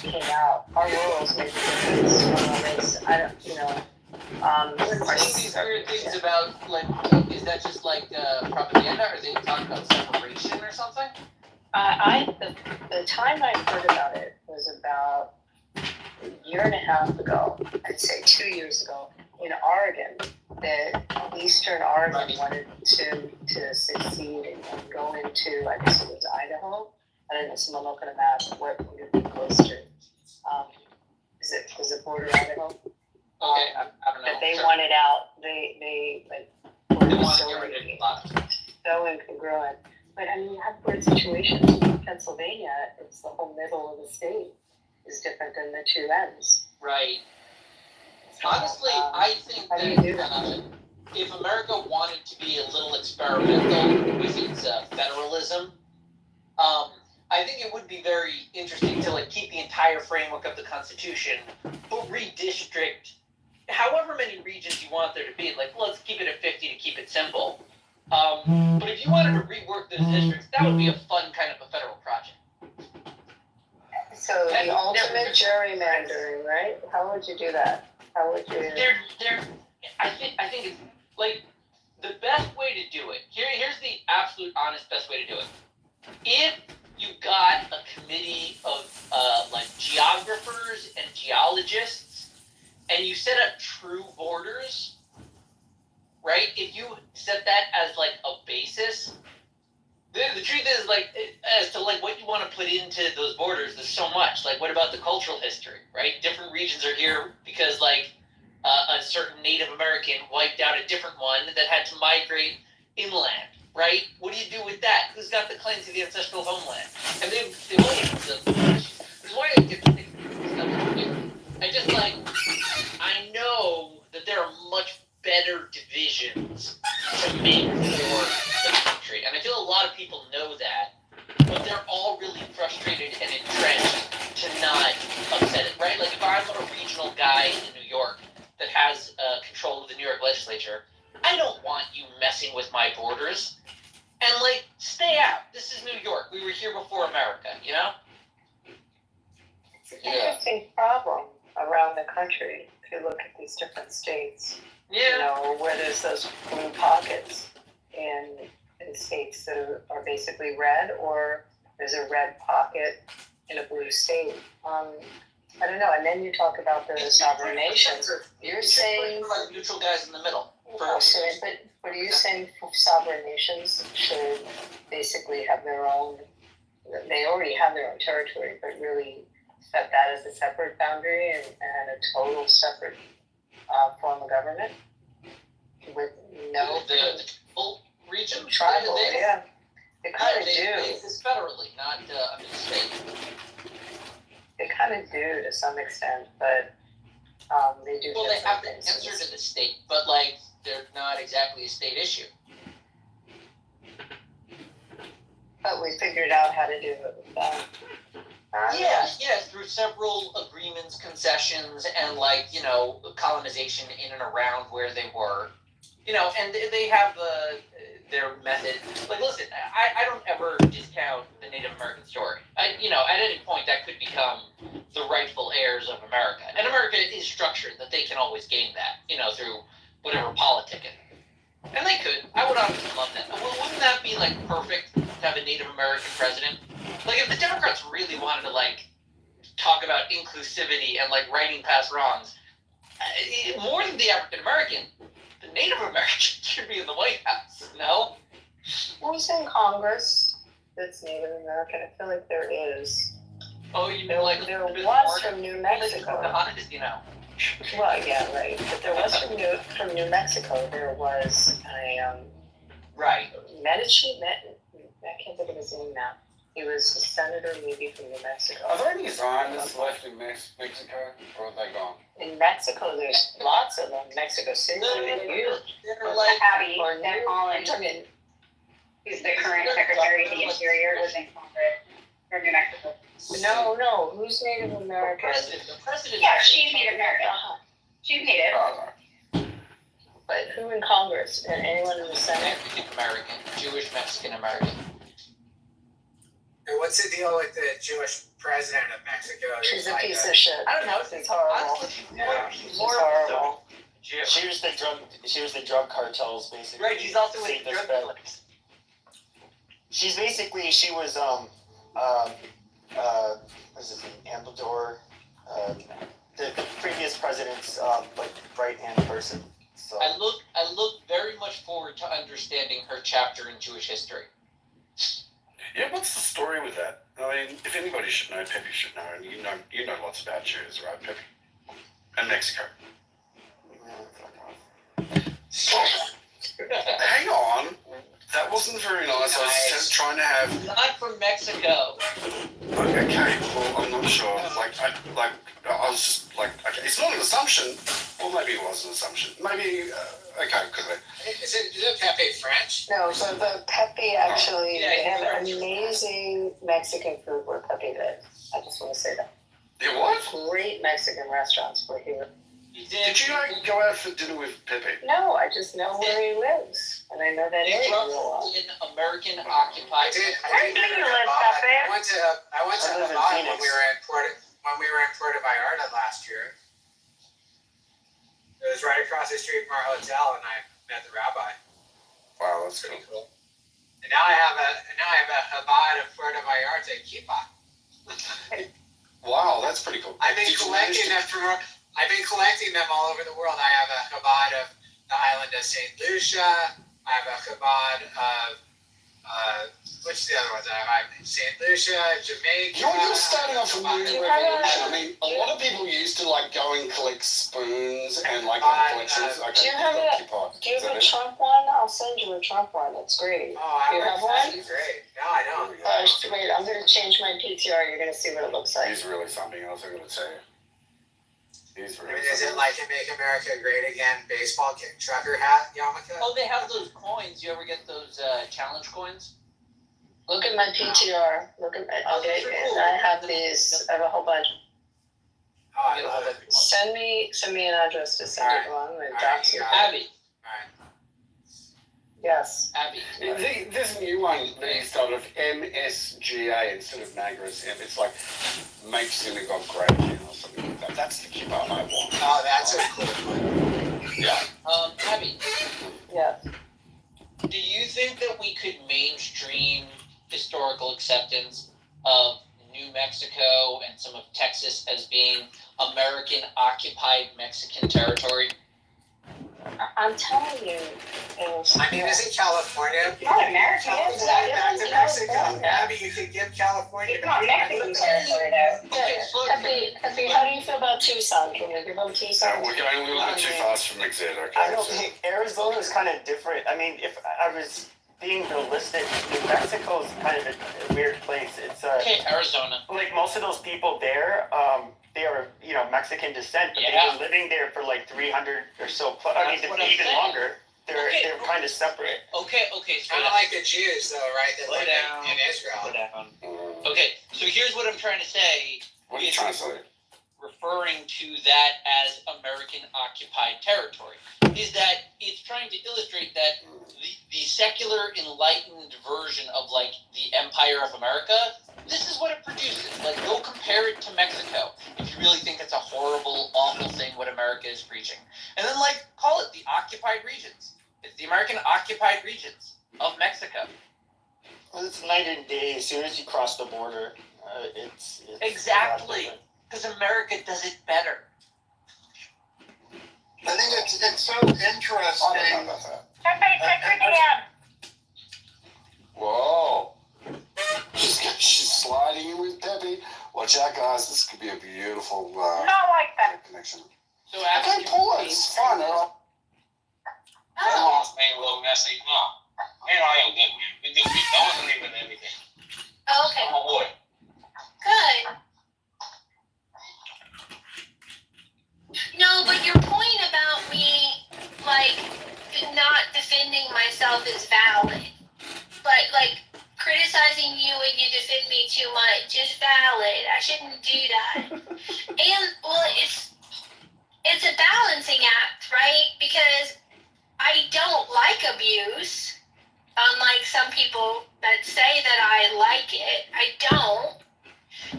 came out. Our rurals made a difference. We're seeing these weird things about, is that just propaganda? Are they talking about separation or something? The time I heard about it was about a year and a half ago, I'd say 2 years ago, in Oregon, that Eastern Oregon wanted to succeed and go into, I guess it was Idaho. I don't know, someone look at a map, what would it be close to? Was it border Idaho? Okay, I don't know. That they wanted out, they wanted so incongruent. But I mean, you have weird situations. In Pennsylvania, it's the whole middle of the state is different than the two ends. Right. Honestly, I think that if America wanted to be a little experimental with its federalism, I think it would be very interesting to keep the entire framework of the Constitution, but redistrict however many regions you want there to be. Let's keep it at 50 to keep it simple. But if you wanted to rework those districts, that would be a fun kind of a federal project. So the ultimate gerrymandering, right? How would you do that? How would you? I think it's the best way to do it. Here's the absolute honest best way to do it. If you got a committee of geographers and geologists, and you set up true borders, right? If you set that as a basis, the truth is as to what you want to put into those borders, there's so much. What about the cultural history, right? Different regions are here because a a certain Native American wiped out a different one that had to migrate inland, right? What do you do with that? Who's got the claim to the ancestral homeland? And they this is why I get to think I just I know that there are much better divisions to make for the country, and I feel a lot of people know that, but they're all really frustrated and entrenched to not upset it, right? Like if I'm a regional guy in New York that has control of the New York legislature, I don't want you messing with my borders. And stay out. This is New York. We were here before America, you know? It's an interesting problem around the country if you look at these different states. Yeah. You know, where there's those blue pockets in states that are basically red, or there's a red pocket in a blue state. I don't know. And then you talk about the sovereign nations. You're saying neutral guys in the middle. But are you saying sovereign nations should basically have their own? They already have their own territory, but really set that as a separate boundary and a total separate form of government with no the region tribal. Yeah, they kind of do. It's federally, not under the state. They kind of do to some extent, but they do. Well, they have to answer to the state, but they're not exactly a state issue. But we figured out how to do it with them. Yeah, through several agreements, concessions, and colonization in and around where they were. And they have their method. Listen, I don't ever discount the Native American story. At any point that could become the rightful heirs of America. And America is structured that they can always gain that, through whatever politicking. And they could. I would honestly love that. Wouldn't that be perfect to have a Native American president? If the Democrats really wanted to talk about inclusivity and righting past wrongs, more than the African American, the Native American should be in the White House. No? Who's in Congress that's Native American? I feel like there is. Oh, you mean there was from New Mexico. Well, yeah, right. But there was from New Mexico. There was a right. Medici. I can't think of his name now. He was a senator, maybe from New Mexico. Are there any Zionists left in Mexico, or are they gone? In Mexico, there's lots of them. Mexico City, They're Abby Van Hollen, who's the current Secretary of the Interior, was in Congress from New Mexico. No. Who's Native American? The president. Yeah, she's Native American. She's Native. But who in Congress? And anyone in the Senate? African American, Jewish Mexican American. And what's the deal with the Jewish president of Mexico? She's a piece of shit. I don't know. It's horrible. She's horrible. She was the drug cartels basically. Right. She's also with drug dealers. She was what's his name? Ambassador, the previous president's right hand person. So I look very much forward to understanding her chapter in Jewish history. Yeah, what's the story with that? I mean, if anybody should know, Pepe should know, and you know lots about Jews, right, Pepe? And Mexico. Hang on, that wasn't very nice. I was just trying to have. Not from Mexico. Okay, well, I'm not sure. I was just okay, it's not an assumption, or maybe it was an assumption. Maybe, okay, because Is it Pepe French? No, so the Pepe actually, they have amazing Mexican food where Pepe lives. I just want to say that. There what? Great Mexican restaurants were here. Did you go out for dinner with Pepe? No, I just know where he lives, and I know that area real well. In American occupied. Where do you live, Pepe? I went to Havana when we were in Puerto Vallarta last year. It was right across the street from our hotel, and I met the rabbi. Wow, that's pretty cool. And now I have a Chabad of Puerto Vallarta kippah. Wow, that's pretty cool. I've been collecting them all over the world. I have a Chabad of the island of St. Lucia. I have a Chabad of What's the other ones? St. Lucia, Jamaica. You're starting off from New Revolution. I mean, a lot of people used to like go and collect spoons and like collections. Do you have a Trump one? I'll send you a Trump one. It's great. Do you have one? Great. No, I don't. Wait, I'm gonna change my PTR. You're gonna see what it looks like. He's really funding. I was going to tell you. He's really. Is it like a Make America Great Again baseball trucker hat yarmulke? Oh, they have those coins. You ever get those challenge coins? Look at my PTR. Look at my. Okay, cool. I have these. I have a whole bunch. Oh, I love it. Send me an address to send it along with docs. Abby. Yes. Abby. This new one based out of MSGA instead of Niagara's M. It's like make synagogue great again or something like that. That's the kippah I want. Oh, that's a cool one. Yeah. Abby. Yeah. Do you think that we could mainstream historical acceptance of New Mexico and some of Texas as being American-occupied Mexican territory? I'm telling you. I mean, isn't California? Not America. Back to Mexico. Abby, you could give California. It's not Mexican territory, though. Happy, how do you feel about Tucson? Can we give them Tucson? We're going a little bit too fast from Exeter. Okay, I don't think Arizona is kind of different. I mean, if I was being realistic, New Mexico is kind of a weird place. It's Okay, Arizona. like most of those people there, they are, Mexican descent, but they've been living there for like 300 or so. I mean, even longer. They're kind of separate. Okay. Kind of like the Jews, though, right? That live in Israel. Slow down. Okay, so here's what I'm trying to say. What are you trying to say? Referring to that as American-occupied territory is that it's trying to illustrate that the secular, enlightened version of like the Empire of America, this is what it produces. Like, go compare it to Mexico if you really think it's a horrible, awful thing what America is preaching. And then, like, call it the occupied regions. It's the American-occupied regions of Mexico. Well, it's night and day. As soon as you cross the border, it's exactly. Because America does it better. I think it's so interesting. I don't know about that. Somebody take her down. Whoa. She's sliding in with Peppy. Watch out, guys. This could be a beautiful Not like that. connection. So Okay, pull it. It's fun. It's being a little messy. No. I am good, man. We do. Don't listen to me with everything. Okay. I'm a boy. Good. No, but your point about me, like, not defending myself is valid. But, like, criticizing you when you defend me too much is valid. I shouldn't do that. And, well, it's a balancing act, right? Because I don't like abuse, unlike some people that say that I like it. I don't.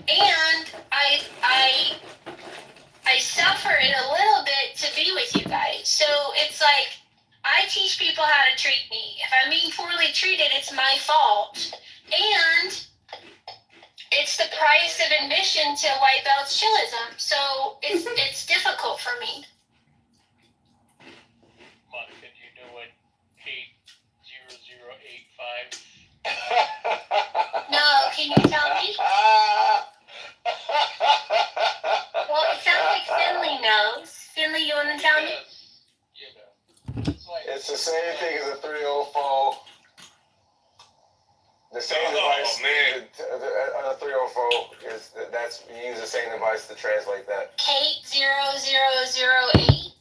And I suffer it a little bit to be with you guys. So it's like, I teach people how to treat me. If I'm being poorly treated, it's my fault. And it's the price of admission to white belt's chillism. So it's difficult for me. Monica, do you know what 80085? No, can you tell me? Well, it sounds like Finley knows. Finley, you want to tell me? It's the same thing as a 304. The same device. A 304 is that's you use the same device to translate that. Kate 0008.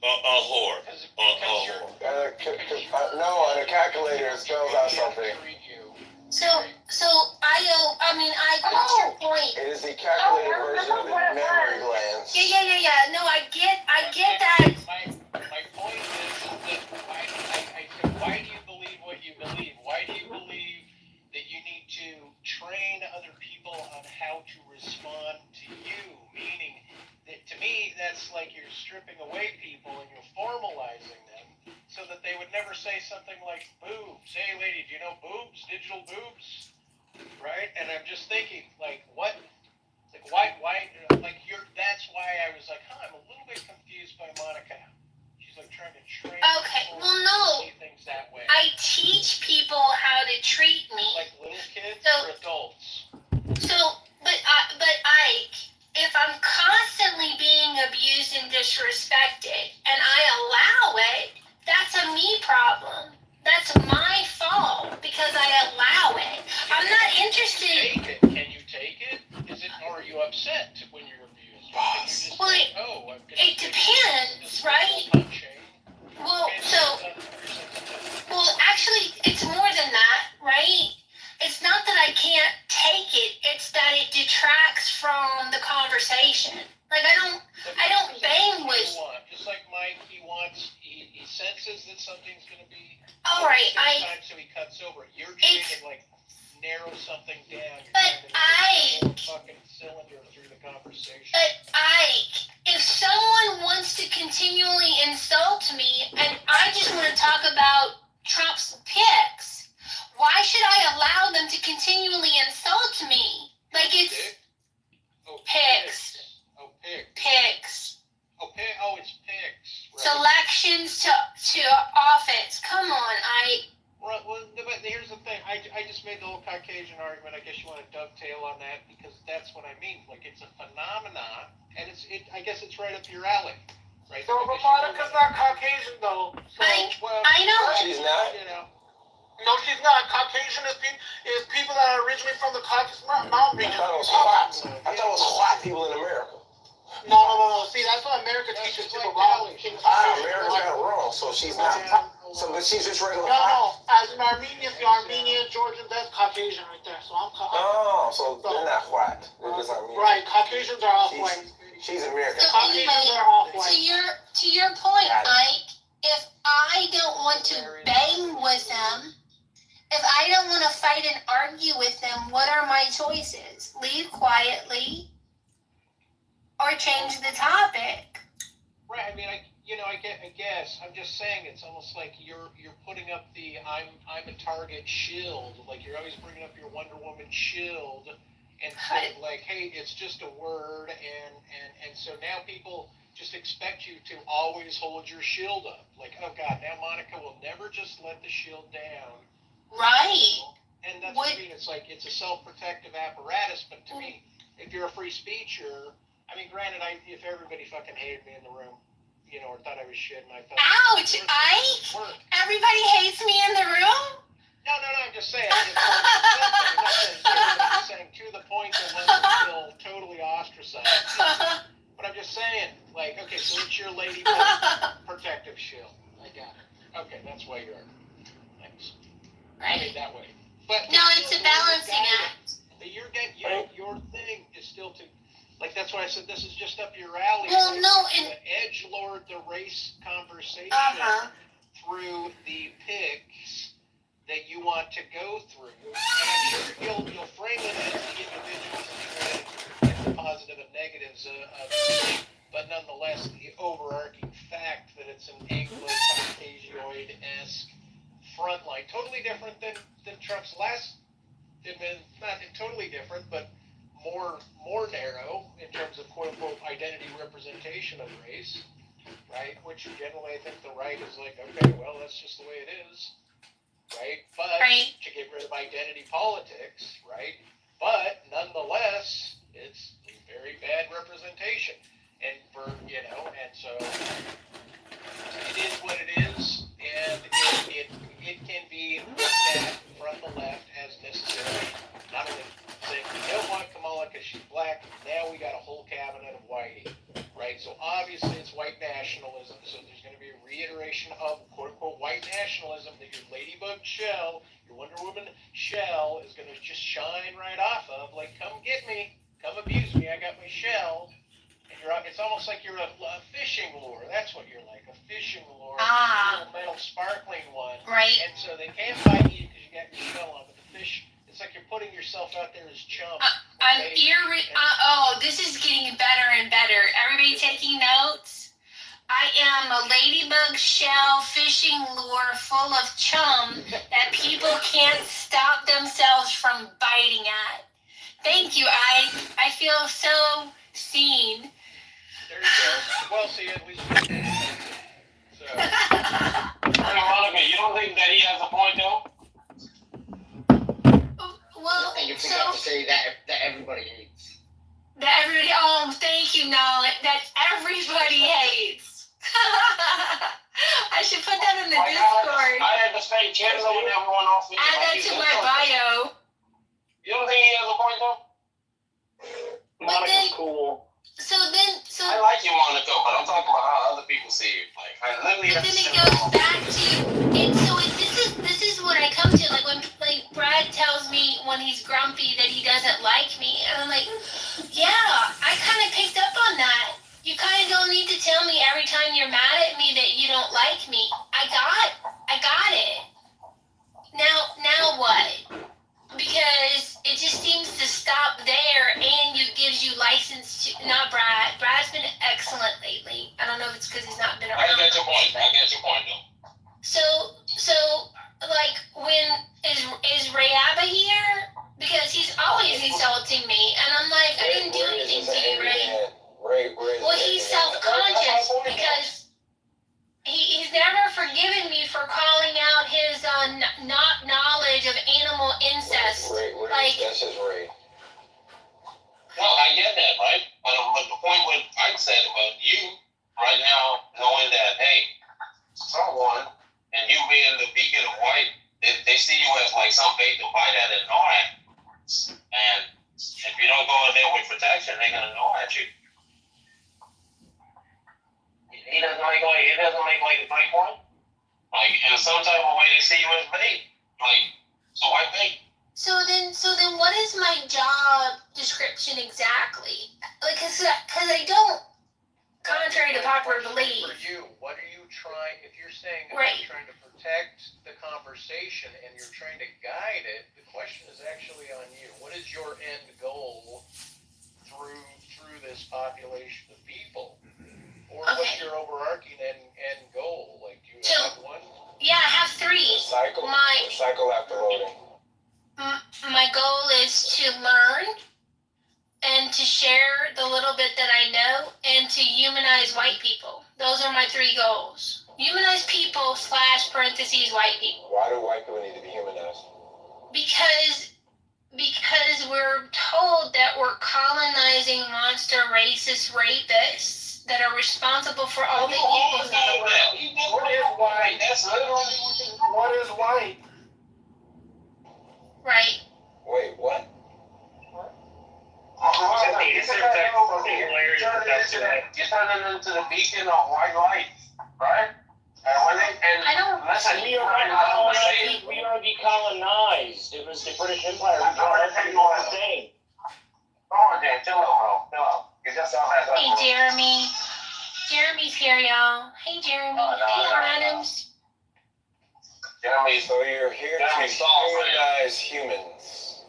A whore. No, and a calculator spells out something. So I get your point. It is the calculated version of the mammary glands. Yeah. No, I get that. My point is that I said, why do you believe what you believe? Why do you believe that you need to train other people on how to respond to you? Meaning that to me, that's like you're stripping away people and you're formalizing them so that they would never say something like boobs. Hey, lady, do you know boobs? Digital boobs? Right? And I'm just thinking, like, what? Like, why? Like, that's why I was like, I'm a little bit confused by Monica. She's disrespected and I allow it, that's a me problem. That's my fault because I allow it. I'm not interested. Can you take it? Or are you upset when you're abused? Well, it depends, right? Well, actually, it's more than that, right? It's not that I can't take it, it's that it detracts from the conversation. Like, I don't bang with... Just like Mike, he senses that something's going to be... All right, so he cuts over. You're trying to, narrow something down. Fucking cylinder through the conversation. But if someone wants to continually insult me, and I just want to talk about Trump's picks, why should I allow them to continually insult me? Like it's picks. Picks. It's picks. Right. Selections to office. Come on, Well, but here's the thing. I just made the whole Caucasian argument. I guess you want to dovetail on that because that's what I mean. Like it's a phenomenon, and I guess it's right up your alley, right? So, but Monica's not Caucasian though. So, I know. She's not. No, she's not. Caucasian is people that are originally from the Caucasus Mountain region. I thought it was white people in America. No. See, that's what America teaches people wrong. America got it wrong, so she's not. So, but she's just regular. No. As an Armenian, the Armenian, Georgian, that's Caucasian right there. So I'm Caucasian. So they're not white. They're just Armenian. Right, Caucasians are off-white. She's American. So Caucasians are off-white. To your point, Mike, if I don't want to bang with them, if I don't want to fight and argue with them, what are my choices? Leave quietly or change the topic? Right. I mean, I guess I'm just saying it's almost like you're putting up the I'm a target shield. Like you're always bringing up your Wonder Woman shield instead of like, hey, it's just a word, and so now people just expect you to always hold your shield up. Like, oh God, now Monica will never just let the shield down. Right. And that's what I mean. It's like it's a self-protective apparatus. But to me, if you're a free speecher, I mean, granted, if everybody fucking hated me in the room, or thought I was shit, and I thought, ouch, everybody hates me in the room? No, I'm just saying. I'm just saying to the point that I feel totally ostracized. But I'm just saying, like, okay, so it's your lady protective shield. I got it. Okay, that's why you're. Thanks. Right. I mean, that way. But no, it's a balancing act. Your thing is still to. Like, that's why I said this is just up your alley. Well, no, and edgelord the race conversation through the picks that you want to go through. And I'm sure you'll frame it as the individuals and the positive and negatives of it, but nonetheless, the overarching fact that it's an Anglo-Caucasioid-esque front line, totally different than Trump's last, not totally different, but more narrow in terms of quote-unquote identity representation of race, right? Which generally I think the right is like, okay, well, that's just the way it is, right? But to get rid of identity politics, right? But nonetheless, it's a very bad representation. And and so it is what it is, and it can be looked at from the left as necessary. Not only saying we don't want Kamala because she's black, now we got a whole cabinet of whitey, right? So obviously it's white nationalism, so there's going to be a reiteration of quote-unquote white nationalism that your ladybug shell, your Wonder Woman shell is going to just shine right off of, like, come get me, come abuse me, I got my shell. It's almost like you're a fishing lure. That's what you're like, a fishing lure, a little metal sparkling one. Right. And so they can't bite you because you got your shell on, but the fish, it's like you're putting yourself out there as chum. This is getting better and better. Everybody taking notes? I am a ladybug shell fishing lure full of chum that people can't stop themselves from biting at. Thank you. I feel so seen. There you go. Well, see, at least. So. Monica, you don't think that he has a point, though? Well, and you forgot to say that everybody hates. That everybody, thank you, Nolan. That everybody hates. I should put that in the Discord. I had the same channel with everyone else. Add that to my bio. You don't think he has a point though? Monica's cool. So I like you, Monica, but I'm talking about how other people see you. Like, I literally. But then it goes back to it. So this is what I come to. Like when Brad tells me when he's grumpy that he doesn't like me, and I'm like, yeah, I kind of picked up on that. You kind of don't need to tell me every time you're mad at me that you don't like me. I got it. Now what? Because it just seems to stop there, and it gives you license to. Not Brad. Brad's been excellent lately. I don't know if it's because he's not been around. I get your point though. So like when is Rayaba here? Because he's always insulting me, and I'm like, I didn't do anything to you, Ray. Well, he's self-conscious because he's never forgiven me for calling out his not knowledge of animal incest. That's his Ray. No, I get that, right? But the point what I said about you right now, knowing that, hey, someone, and you being the beacon of white, they see you as like some bait to bite at and gnaw at. And if you don't go in there with protection, they're gonna gnaw at you. He doesn't make like a great point. Like in some type of way they see you as bait. Like, so why bait? So then what is my job description exactly? Like, cause I don't, contrary to popular belief. For you, what are you trying, if you're saying that Right. you're trying to protect the conversation and you're trying to guide it, the question is actually on you. What is your end goal through this population of people? Or what's your overarching end goal? Like, do you have one? Yeah, I have three. Cycle after loading. My goal is to learn and to share the little bit that I know and to humanize white people. Those are my three goals. Humanize people / parentheses white people. Why do white people need to be humanized? Because we're told that we're colonizing monster racist rapists that are responsible for all the evils in the world. What is white? That's literally what is white. Right. Wait, what? You're turning into the beacon of white light, right? I don't. Listen, we are decolonized. It was the British Empire. We brought everything on the same. Come on, Dan. Chill out, bro. Chill out. You just sound like Hey, Jeremy. Jeremy's here, y'all. Hey, Jeremy. Hey, Adams. Jeremy, so you're here to humanize humans.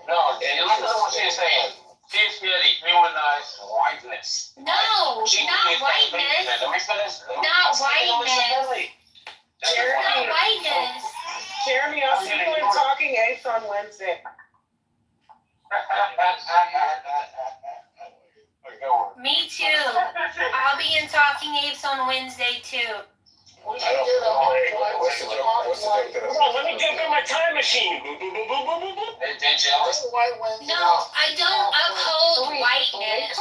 No, you listen to what she's saying. She's here to humanize whiteness. No, not whiteness. Let me finish. Not whiteness. Not whiteness. Jeremy, I'll see you in Talking Apes on Wednesday. Me too. I'll be in Talking Apes on Wednesday too. Come on, let me jump in my time machine. They jealous? No, I don't uphold whiteness.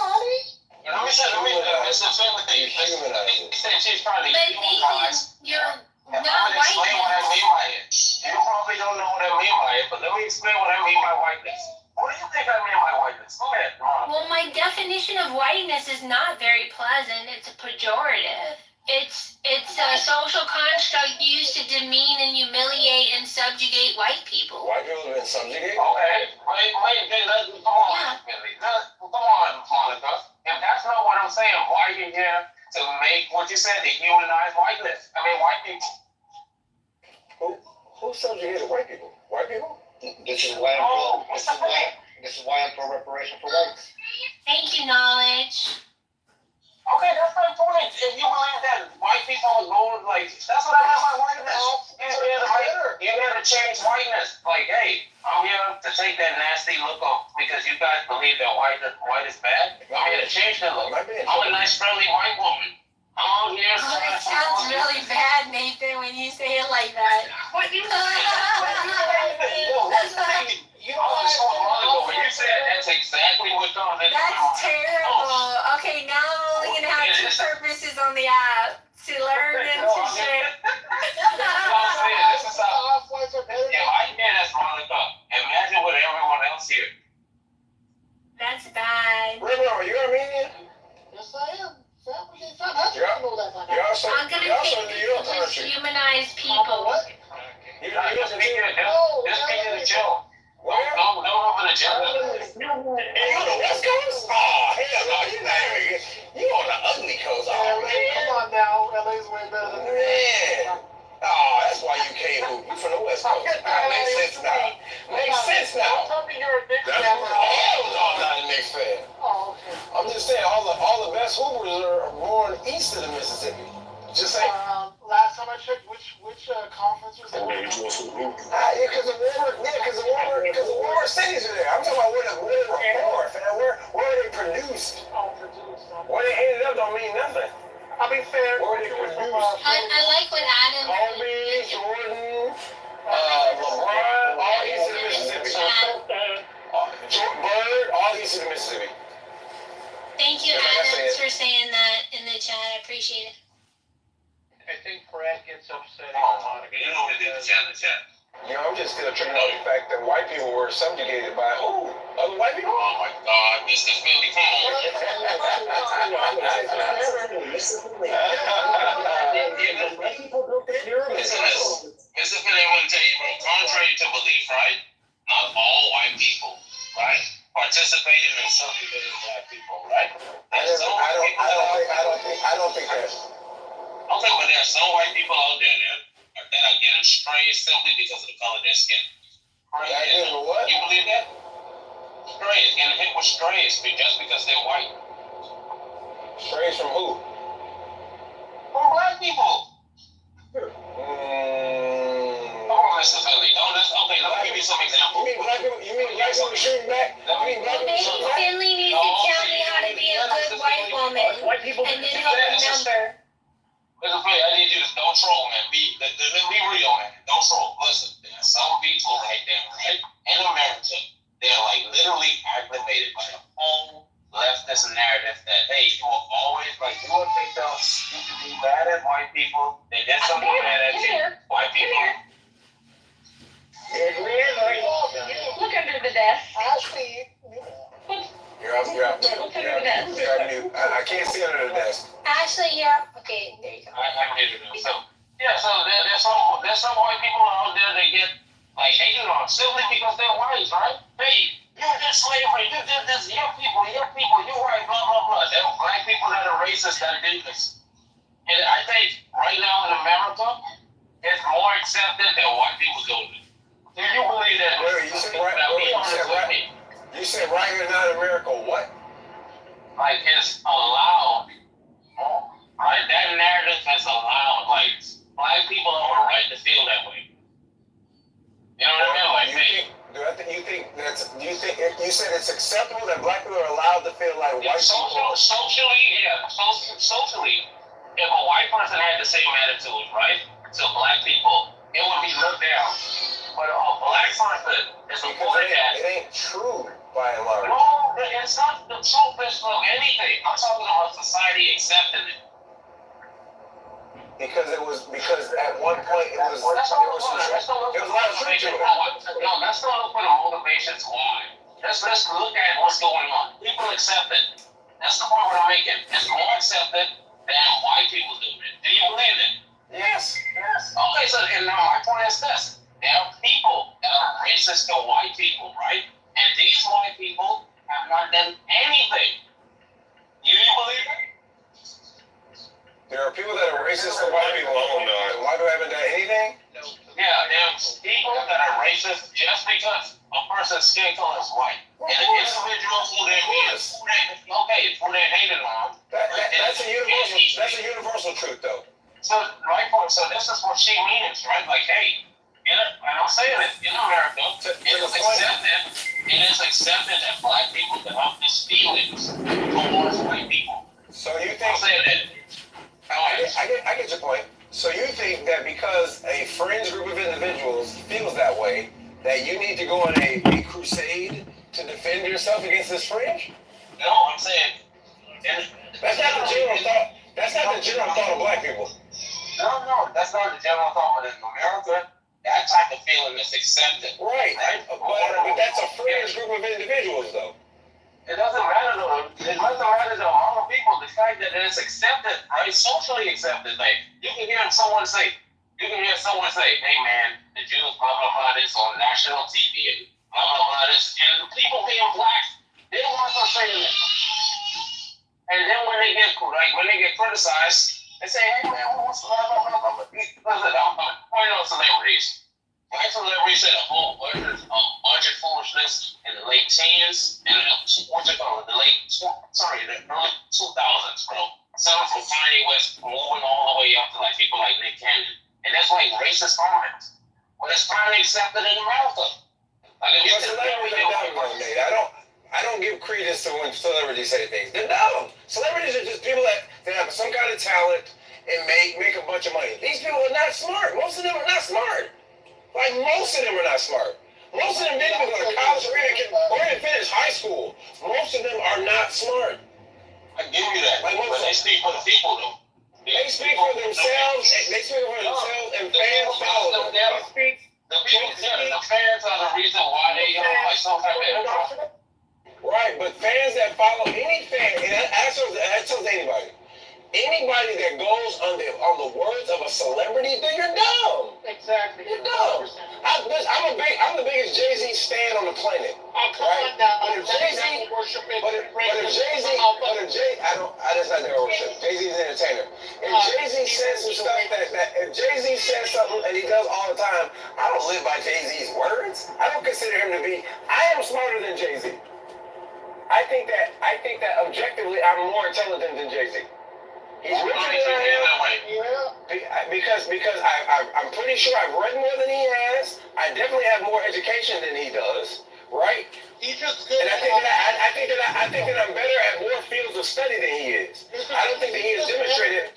Let me say what they said. She's trying to humanize. You're not whiteness. Explain what I mean by it. You probably don't know what I mean by it, but let me explain what I mean by whiteness. What do you think I mean by whiteness? Go ahead, Ron. Well, my definition of whiteness is not very pleasant. It's a pejorative. It's a social construct used to demean and humiliate and subjugate white people. White people have been subjugated? Okay, come on, Billy. Come on, Monica. If that's not what I'm saying, why are you here to make what you said, to humanize whiteness? I mean, white people. Who subjugated white people? White people? This is why I'm for reparation for whites. Thank you, Knowledge. Okay, that's my point. If you believe that white people are going, like, that's what I meant by whiteness. You're here to change whiteness. Like, hey, I'm here to take that nasty look off because you guys believe that white is bad. I'm here to change that look. I'm a nice, friendly white woman. I'm out here. Oh, it sounds really bad, Nathan, when you say it like that. What you know, when you said that's exactly what comes in. That's terrible. purposes on the app to learn and to share. This is how if I did as Monica, imagine with everyone else here. That's bad. Remember, you're Armenian? Yes, I am. I'm gonna humanize people. Just be the chill. Don't open the agenda. You on the West Coast? Oh, hell no, you're not even. You on the ugly coast? Oh, man. Come on now, LA's way better than Man. Oh, that's why you can't hoop. You from the West Coast. Makes sense now. Makes sense now. Tell me you're a Knicks fan. Hell no, I'm not a Knicks fan. Oh, okay. I'm just saying, all the best hoopers are born east of the Mississippi. Just saying. Last time I checked, which conference was it? Because the warmer cities are there. I'm talking about where they were born, fam. Where are they produced? Oh, produced. Where they ended up don't mean nothing. I mean, fair. Where they produced? I like what Adam Kobe, Jordan, LeBron, all east of the Mississippi. Bird, all east of the Mississippi. Thank you, Adams, for saying that in the chat. I appreciate it. I think Brad gets upset. You know what it is, chat. You know, I'm just still tripping on the fact that white people were subjugated by who? Other white people? Oh my God, Mr. Philly, come on. Mr. Philly, I want to tell you, bro, contrary to belief, right? Not all white people, right, participated in subjugating black people, right? I don't think that. Okay, but there are some white people out there that are getting strange simply because of the color of their skin. What? You believe that? Strange, getting hit with strange just because they're white. Strange from who? From black people. Oh, Mr. Philly, okay, let me give you some examples. You mean black people shooting back? Maybe Finley needs to tell me how to be a good white woman, and then he'll remember. Listen, Philly, I need you to don't troll, man. Be real, man. Don't troll. Listen, there are some people right there, right, in America, they're like literally aggravated by the whole leftist narrative that, hey, you will always, like, you will think you can be mad at white people, they did something bad at you. White people. Look under the desk. Ashley. You're up mute. I can't see under the desk. Ashley, you're up. Okay, there you go. I'm here to do so. Yeah, so there's some white people out there that get like hated on simply because they're white, right? Hey, you did slavery, you did this, your people, you're white, blah blah blah. There are black people that are racist that did this. And I think right now in America, it's more accepted than white people do it. Do you believe that? You said right here now in America, what? Like it's allowed. Right? That narrative is allowed. Like black people have a right to feel that way. You know what I mean? Like you said it's acceptable that black people are allowed to feel like white people? Socially, if a white person had the same attitude, right, to black people, it would be looked down. But a black person is important. It ain't true by and large. No, it's not the truth of anything. I'm talking about society accepting it. Because at one point there was a lot of truth to it. No, let's not look for the motivations why. Let's look at what's going on. People accept it. That's the point we're making. It's more accepted than white people do it. Do you believe it? Yes. Okay, so and now my point is this. There are people that are racist to white people, right? And these white people have not done anything. Do you believe it? There are people that are racist to white people. And white people haven't done anything? Yeah, there's people that are racist just because a person's skin color is white. And an individual who they hated on. That's a universal truth, though. So this is what she means, right? Like, hey, and I'm saying it, in America, it is accepted that black people can have these feelings towards white people. So you think... I'm saying that. I get your point. So you think that because a fringe group of individuals feels that way, that you need to go on a crusade to defend yourself against this fringe? No, I'm saying... That's not the general thought. not the general thought of black people. No, that's not the general thought, but in America, that type of feeling is accepted. Right, but that's a fringe group of individuals, though. It doesn't matter to a lot of people. The fact that it's accepted, right, socially accepted. Like you can hear someone say, "Hey man, the Jews blah blah blah this on national TV and blah blah blah this," and the people being black, they don't want to say that. And then when they get criticized, they say, "Hey man, what's blah blah blah blah." Listen, I'm pointing out celebrities. Black celebrities said a whole bunch of foolishness in the late teens and the early 2000s, bro. Some from Kanye West moving all the way up to like people like Nick Cannon, and that's like racist comments. But it's finally accepted in America. Like if you I don't give credence to when celebrities say things. They're dumb. Celebrities are just people that have some kind of talent and make a bunch of money. These people are not smart. Most of them are not smart. Like, most of them are not smart. Most of them didn't even go to college or even finish high school. Most of them are not smart. I give you that. Like, but they speak for the people, though. They speak for themselves. And fans follow them. The fans are the reason why they like some type of intro. Right, but fans that follow any fan, and that tells anybody. Anybody that goes on the words of a celebrity, then you're dumb. Exactly. You're dumb. I'm the biggest Jay-Z stan on the planet. Right? But if Jay-Z, that's not their worship. Jay-Z's an entertainer. If Jay-Z says some stuff if Jay-Z says something and he does all the time, I don't live by Jay-Z's words. I don't consider him to be. I am smarter than Jay-Z. I think that objectively, I'm more intelligent than Jay-Z. He's richer than I am. Because I'm pretty sure I've read more than he has. I definitely have more education than he does, right? He's just good. And I think that I'm better at more fields of study than he is. I don't think that he has demonstrated.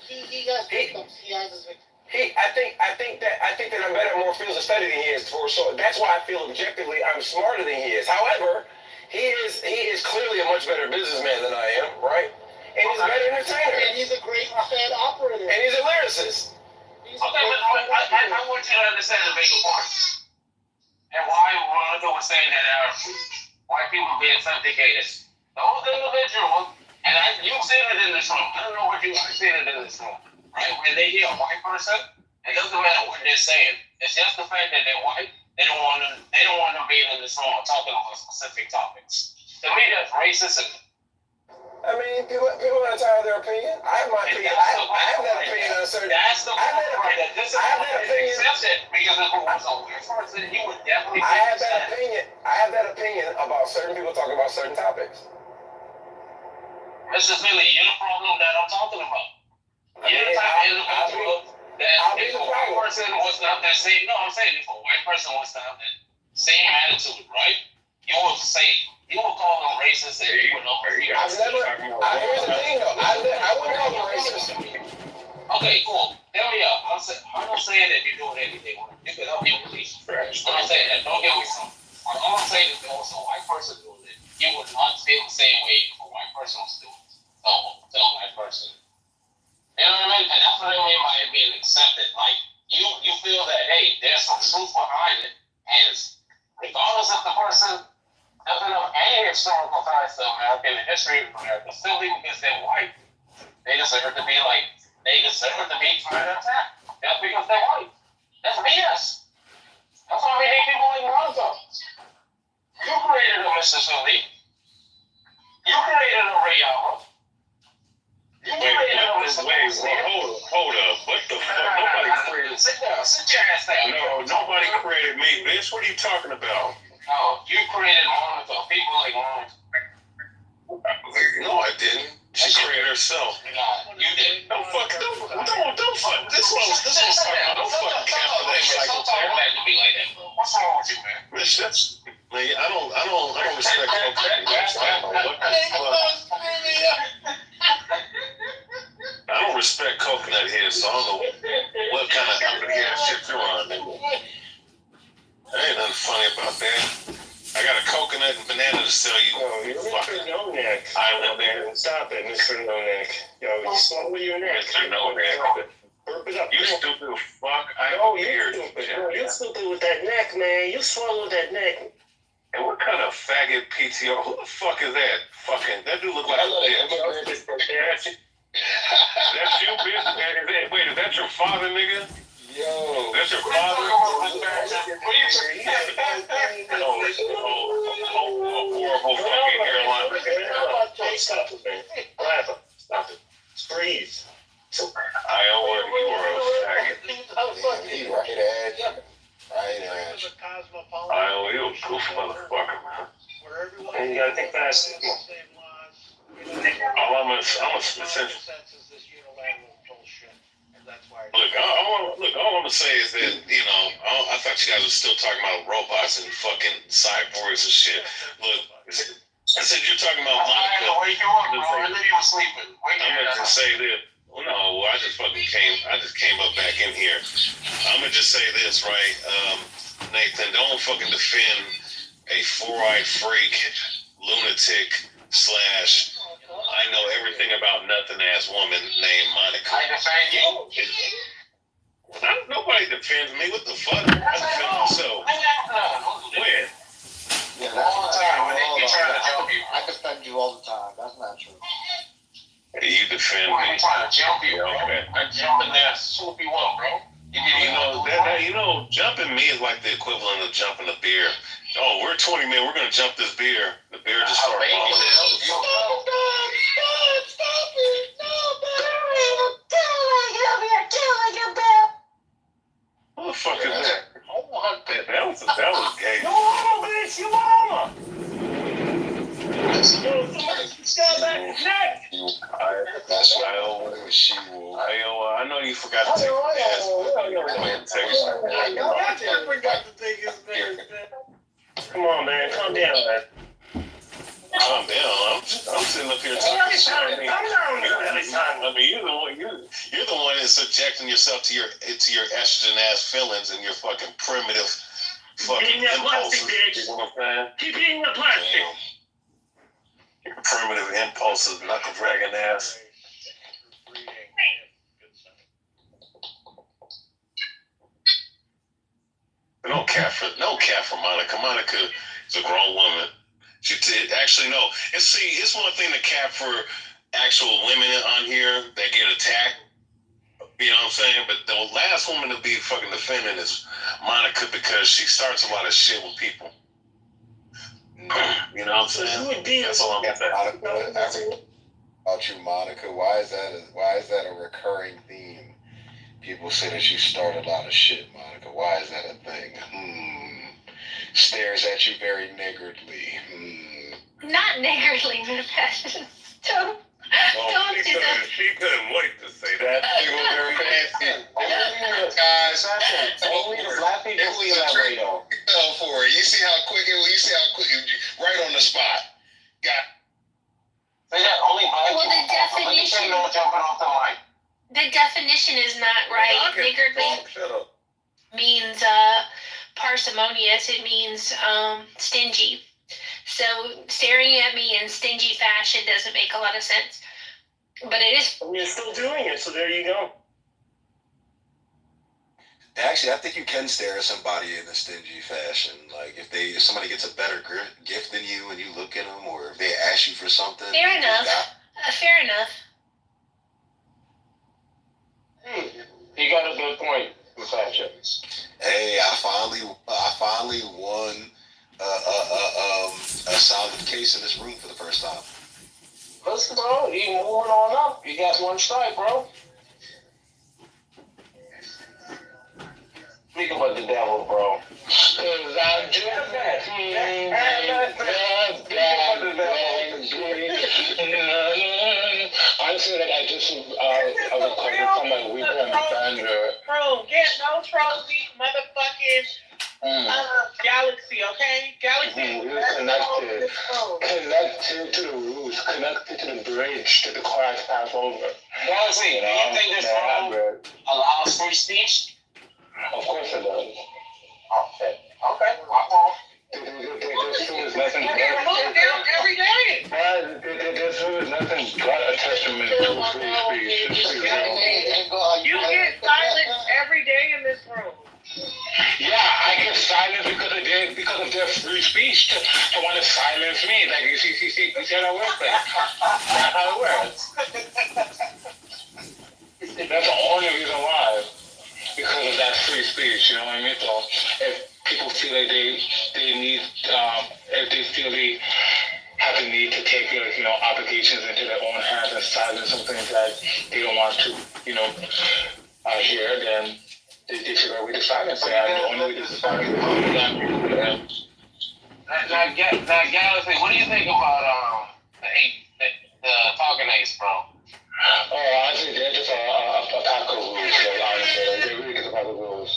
I think that I'm better at more fields of study than he is for sure. That's why I feel objectively I'm smarter than he is. However, he is clearly a much better businessman than I am, right? And he's a better entertainer. And he's a great fan operator. And he's a lyricist. Okay, but I want you to understand the bigger point. And why Veronica was saying that white people being authenticated. Those individuals, and you've seen it in this room. I don't know what you've seen it in this room. Right? When they hear a white person, it doesn't matter what they're saying. It's just the fact that they're white. They don't want them being in this room or talking about specific topics. To me, that's racism. I mean, people are entitled to their opinion. I have my opinion. I have that opinion on a certain. That's the point. I have that opinion. Because if it was a weird person, he would definitely. I have that opinion about certain people talking about certain topics. This is really your problem that I'm talking about. You're the type of individual that if a white person was to have that same. No, I'm saying if a white person was to have that same attitude, right? You would call them racist and you would know. Here's the thing though. I wouldn't call them racist. Okay, cool. Tell me up. I'm not saying that you're doing anything. You can help me with these. I'm not saying that. Don't get me wrong. All I'm saying is there was a white person doing it. You would not feel the same way if a white person was doing it. To a white person. You know what I mean? And that's what I mean by it being accepted. Like, you feel that, hey, there's some truth behind it. And regardless of the person doesn't have any historical ties to America and the history of America, simply because they're white, they deserve to be trying to attack. Just because they're white. That's BS. That's why we hate people like Lonzo. You created a Mr. Philly. You created a Ray Allen. You created a Mr. Hold up. What the fuck? Nobody created. Sit down. Sit your ass down. No, nobody created me, bitch. What are you talking about? No, you created Monica. People like Monica. No, I didn't. She created herself. No, you did. Don't fuck. This one. This one's talking about. Don't fucking cap for that psychopath. Don't talk back to me like that, bro. What's wrong with you, man? Bitch, that's. Man, I don't respect cocaine. I don't know what the fuck. I don't respect coconut head, so I don't know what kind of company ass shit you're on. There ain't nothing funny about that. I got a coconut and banana to sell you. Oh, you're fucking known that. I want that. Stop it, Mr. No Neck. Yo, you swallow your neck. Mr. No Neck. Burp it up. You stupid fuck. You stupid. Girl, you stupid with that neck, man. You swallow that neck. And what kind of faggot PTO? Who the fuck is that? Fucking, that dude look like a bitch. That's you, bitch? Wait, is that your father, nigga? Yo. That's your father? Horrible fucking hairline. Stop it, man. Stop it. Freeze. I don't want you are a faggot. He right at. I owe you a goof motherfucker, man. And you gotta think fast. I'm a essential. Look, all I'm gonna say is that, you know, I thought you guys were still talking about robots and fucking cyborgs and shit. Look, I said you're talking about Monica. Wake you up, bro. I knew you were sleeping. I'm gonna just say this. Well, no, I just came up back in here. I'm gonna just say this, right? Nathan, don't fucking defend a four-eyed freak, lunatic, / I know everything about nothing ass woman named Monica. I defend you. Nobody defends me. What the fuck? I defend myself. When? Yeah, all the time. When they be trying to jump you. I defend you all the time. That's not true. You defend Why me. I'm trying to jump you, bro. Okay. I jump in there, swoop you up, bro. You know, jumping me is like the equivalent of jumping a beer. Oh, we're 20 men. We're gonna jump this beer. The beer just started falling. Stop it! Who the fuck is that? That was gay. You mama, bitch! You mama! That's what I owe. I know you forgot to take his ass. Come on, man. Calm down, man. Calm down. I'm sitting up here talking shit. I mean, you're the one that's subjecting yourself to your estrogen ass feelings and your fucking primitive fucking impulses. You know what I'm saying? Keep eating the plastic. Your primitive impulses, knuckle dragging ass. No cap for Monica. Monica is a grown woman. She did actually no. It's one thing to cap for actual women on here that get attacked. You know what I'm saying? But the last woman to be fucking defending is Monica because she starts a lot of shit with people. You know what I'm saying? That's all I'm saying. About you, Monica, why is that a recurring theme? People say that you start a lot of shit, Monica. Why is that a thing? Stares at you very niggardly. Not niggardly, but don't do that. She couldn't wait to say that. She was very fancy. Guys, only the black people feel that way, though. For it. You see how quick right on the spot. They got only black Well, the definition. jumping off the mic. The definition is not right. Niggardly means parsimonious. It means stingy. So staring at me in stingy fashion doesn't make a lot of sense. But it is. You're still doing it, so there you go. Actually, I think you can stare at somebody in a stingy fashion. Like if somebody gets a better gift than you and you look at them, or if they ask you for something. Fair enough. Fair enough. You got a good point, Natasha. Hey, I finally won a solid case in this room for the first time. Listen, bro, you moving on up. You got one strike, bro. Speak about the devil, bro. I'm just honestly, like, I just recovered from my weekend bender. Bro, get no trophy, motherfucking Galaxy, okay? Galaxy. We're connected. Connected to the roots, connected to the bridge, to the car I pass over. Galaxy, do you think this phone allows free speech? Of course it does. Okay. This food is nothing but every day. this food is nothing but a testament to free speech. You get silence every day in this room. Yeah, I get silenced because of their free speech to want to silence me. Like you see how it works. That's how it works. That's the only reason why. Because of that free speech, you know what I mean? So if people feel like they need, if they feel they have the need to take obligations into their own hands and silence some things that they don't want to, hear, then they should go with the silence. And the only way to silence them. Now, Galaxy, what do you think about the talking apes, bro? Oh, honestly, they're just a pack of rules. Honestly, they're really just a pack of rules.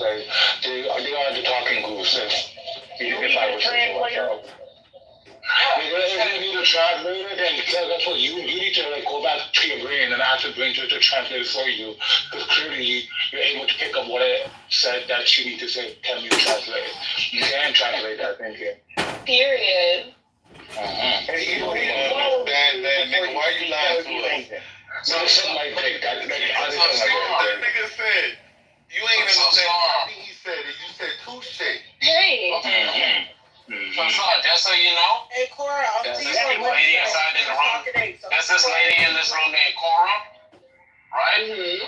They are the talking goose. If I was translator. If you need a translator, then that's what you need to go back to your brain and ask your brain to translate it for you. Because clearly you're able to pick up what it said that you need to say. Tell me to translate it. You can translate that, thank you. Period. Hey, nigga, why you lying to us? So something like that. That nigga said, you ain't understand anything he said. You said touche. Hey. So, just so you know, Hey, Cora, I'll there's see this you lady inside in the room. There's this lady in this room named Cora, right? Mm-hmm.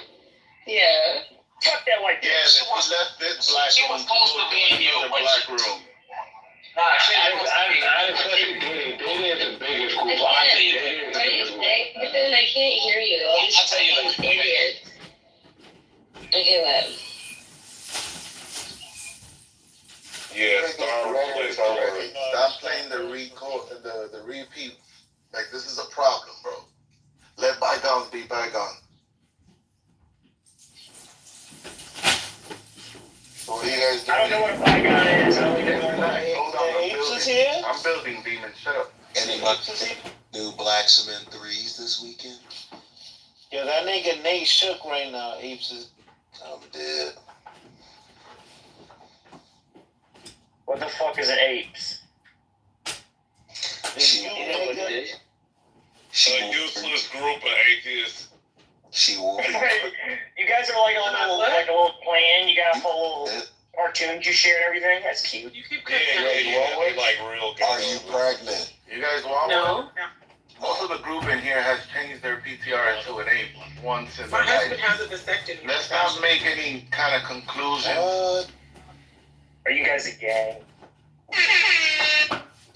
Yeah. Fuck that white bitch. Yeah, she left this black room. She was supposed to be in you, but black room. Nah, she They is the biggest group. What do you say? I can't hear you. I'll tell you later. Idiot. Okay, what? Yeah, stop playing the repeat. Like, this is a problem, bro. Let bygones be bygones. What are you guys doing? I don't know what a bygone is. I only know what I'm building, demon. Shut up. Any new Black Cement 3s this weekend? Yo, that nigga Nate shook right now, Apes is. I'm dead. What the fuck is an apes? A useless group of atheists. She will be. You guys are like a little plan. You got a whole cartoons you share and everything. That's cute. You keep like real guys. Are you pregnant? You guys want No. one? Most of the group in here has changed their PTR into an ape once in My their husband life. has a vasectomy. Let's not make any kind of conclusions. Are you guys a gang?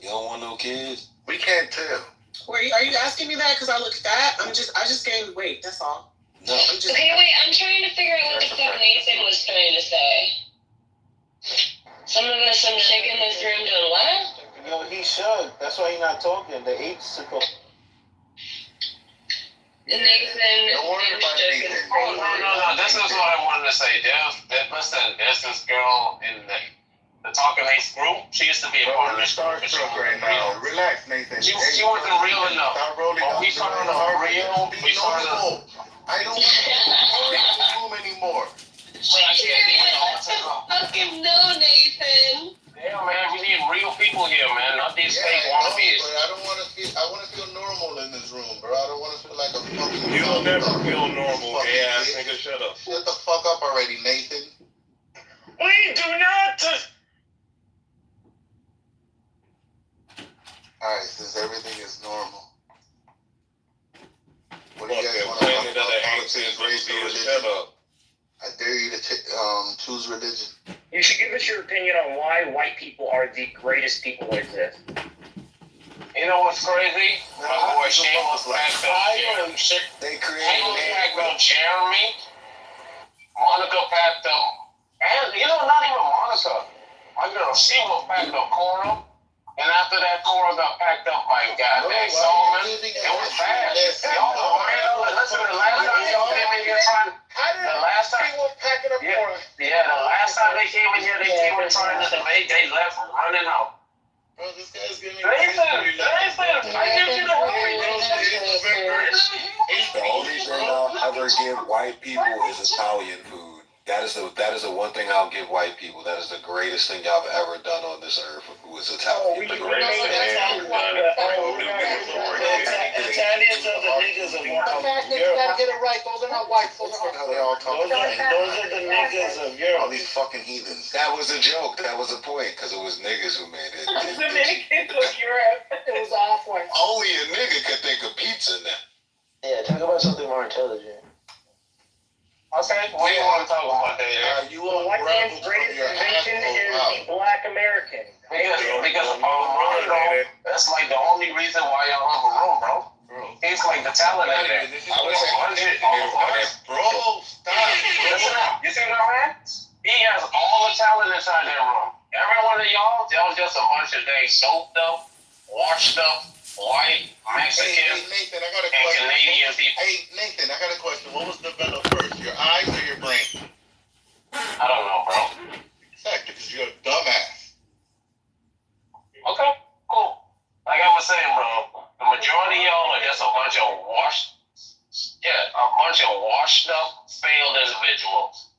You don't want no kids? We can't tell. Wait, are you asking me that because I look fat? I just gained weight. That's all. No. Okay, wait. I'm trying to figure out what the fuck Nathan was trying to say. Some chick in this room doing what? Yo, he should. That's why he's not talking. The apes supposed. Nathan. Don't worry about Nathan. No. This is what I wanted to say. There's this girl in the Talking Apes group. She used to be a part of this group. Right now. Relax, Nathan. She wasn't real enough. Stop rolling Oh, we saw her real. We saw her. I don't want to be in the room anymore. Fucking no, Nathan. Yeah, man, we need real people here, man. Not these fake wannabes. I don't want to feel. I want to feel normal in this room, bro. I don't want to feel like a fucking. You'll never feel normal, gay ass nigga. Shut up. Shut the fuck up already, Nathan. We do not. Alright, since everything is normal. What do you Fuck guys that want to talk planet that about? I hate Politics, is race, or gonna be a religion? shut up. I dare you to choose religion. You should give us your opinion on why white people are the greatest people that exist. You know what's crazy? My boy Shameless packed up. They created Jeremy. Monica packed up. And, not even Monica. My girl, she was packed up Cora. And after that, Cora got packed up by goddamn Solomon. It was bad. Listen, the last time y'all came in here trying to... The last time they came in here, they came in trying to debate. They left running out. Bro, this guy's getting The only thing I'll ever give white people is Italian food. That is the one thing I'll give white people. That is the greatest thing y'all have ever done on this earth. Was Italian. The greatest thing ever done. Italians are the niggas of Europe. You gotta get it right. Those are not white. Those are How they all talk. Those are the niggas of Europe. All these fucking heathens. That was a joke. That was a point because it was niggas who made it. Dominicans of Europe. It was off one. Only a nigga could think of pizza now. Yeah, talk about something more intelligent. Okay, what do you want to talk about there? You want White man's greatest invention is the Black American. Because that's like the only reason why y'all have a room, bro. It's like the talent in there. I would say, bro, stop. Listen up. You see what I'm saying? He has all the talent inside that room. Every one of y'all just a bunch of days soaked up, washed up, white, Mexican, Nathan, I got a and question. Canadian people. Hey, Nathan, I got a question. What was developed first, your eyes or your brain? I don't know, bro. Exactly, because you're a dumbass. Okay, cool. Like I was saying, bro, the majority of y'all are just a bunch of washed up, failed individuals.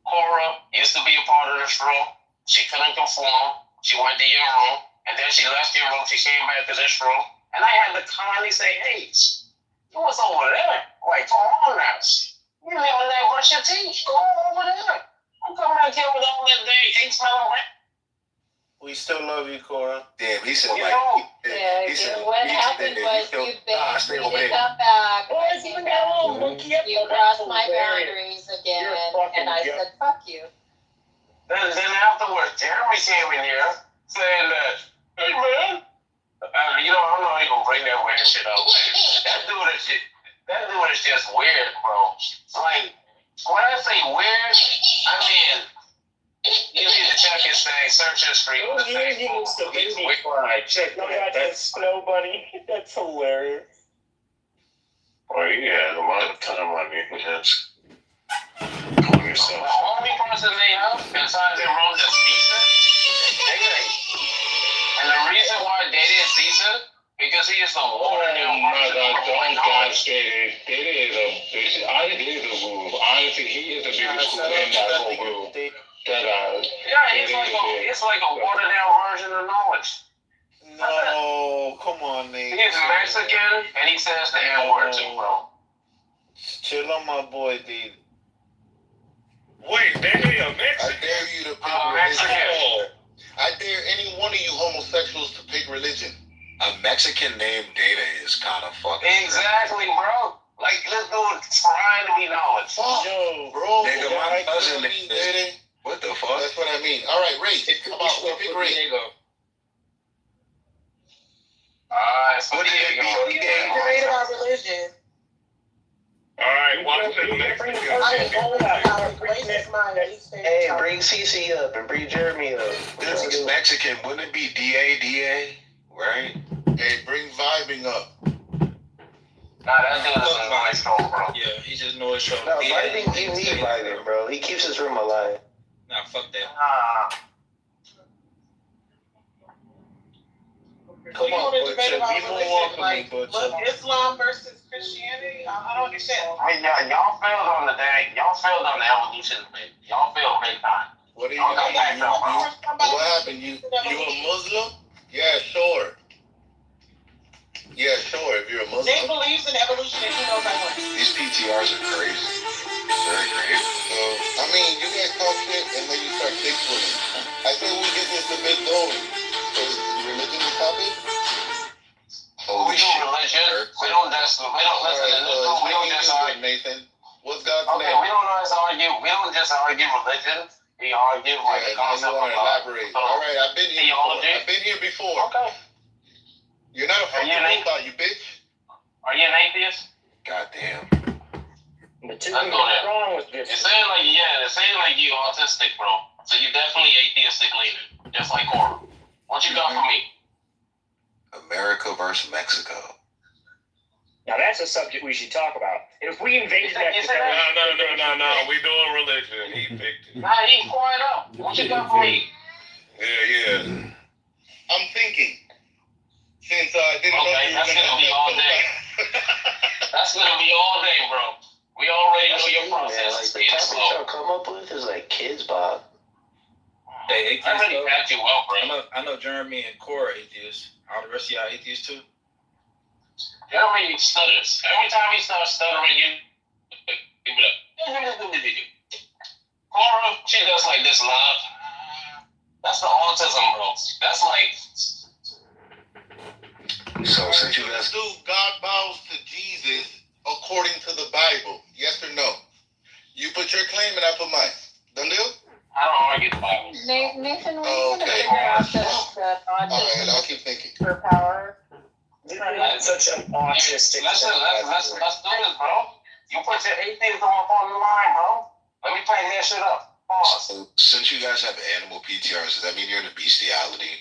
Cora used to be a part of this room. She couldn't conform. She went to your room, and then she left your room. She came back to this room, and I had to kindly say, "Hey, you was over there? Like, come on now. You live in that brush your teeth. Go over there. I'm coming back here with all that day ain't smelling wet." We still love you, Cora. Damn, he said You like. know, He said, what happened was you begged me to come back. You crossed my boundaries again, and I said, fuck you. Then afterwards, Jeremy came in here saying that, "Hey man, I'm not even bring that weird shit up, man. That dude is just weird, bro. Like, when I say weird, I mean, you need to check his thing, search history. Check that's Snow Bunny. That's hilarious. Well, he had a lot of time on your hands. Calm yourself. The only person they have inside their room that's decent is Data. And the reason why Data is decent, because he is the watered down version of Data is honestly, he is the biggest scoop in that whole group. It's like a watered down version of knowledge. No, come on, Nate. He's Mexican and he says the N-word too, bro. Chill on my boy, dude. Wait, Daniel, you're Mexican? I dare you to pick Mexican. religion. I dare any one of you homosexuals to pick religion. A Mexican named Data is kind of fucking. Exactly, bro. Like, this dude trying to be knowledge. Yo, bro. Nigga, my cousin is. What the fuck? That's what I mean. All right, Ray. Come on, we pick Ray. What do you Debate about religion. All right, what's the Mexican? Hey, bring CC up and bring Jeremy up. This is Mexican. Wouldn't it be DA, right? Hey, bring vibing up. Nah, that dude is a noise troll, bro. Yeah, he just knows show. No, vibing, you need vibing, bro. He keeps his room alive. Nah, fuck that. Come on, Butcher. Be more welcoming, Butcher. Islam versus Christianity? I don't understand. I mean, y'all failed on the day. Y'all failed on the evolution debate. Y'all failed big time. What do you mean? What happened? You a Muslim? Yeah, sure. Yeah, sure. If you're a Muslim. Nate believes in evolution and he knows I win. These PTRs are crazy. Very crazy. So, I mean, you guys talk shit and then you start dick swimming. I say we get this debate going. Is religion the topic? We do religion. We don't just argue. Nathan. What's God's name? Okay, we don't just argue. We don't just argue religion. We argue like the concept of elaborate. All right, I've been here theology. Before. I've been here before. Okay. You're not a fucking robot, you bitch. Are you an atheist? Goddamn. Let's go there. It's saying like you autistic, bro. So you definitely atheistic leaning, just like Cora. What you got for me? America versus Mexico. Now that's a subject we should talk about. If we invade Mexico... No. We doing religion. He picked it. Nah, he's quiet up. What you got for me? Yeah. I'm thinking. Since I didn't know that's gonna be all day. That's gonna be all day, bro. We We already know your process. Like the topics y'all come up with is like kids, Bob. Hey, atheists, I already got you well, bro. I know Jeremy and Cora atheists. All the rest of y'all atheists too? Jeremy stutters. Every time he starts stuttering, you give it up. Cora, she does like this loud. That's the autism, bro. That's like. So since you guys do God bows to Jesus according to the Bible, yes or no? You put your claim and I put mine. Done deal? I don't argue the Bible. Nathan, when are you going to figure out that autism I'll keep thinking. for power? That's such an autistic. Let's do this, bro. You put your atheism up on the line, bro. Let me tighten that shit up. Pause. So, since you guys have animal PTRs, does that mean you're into bestiality?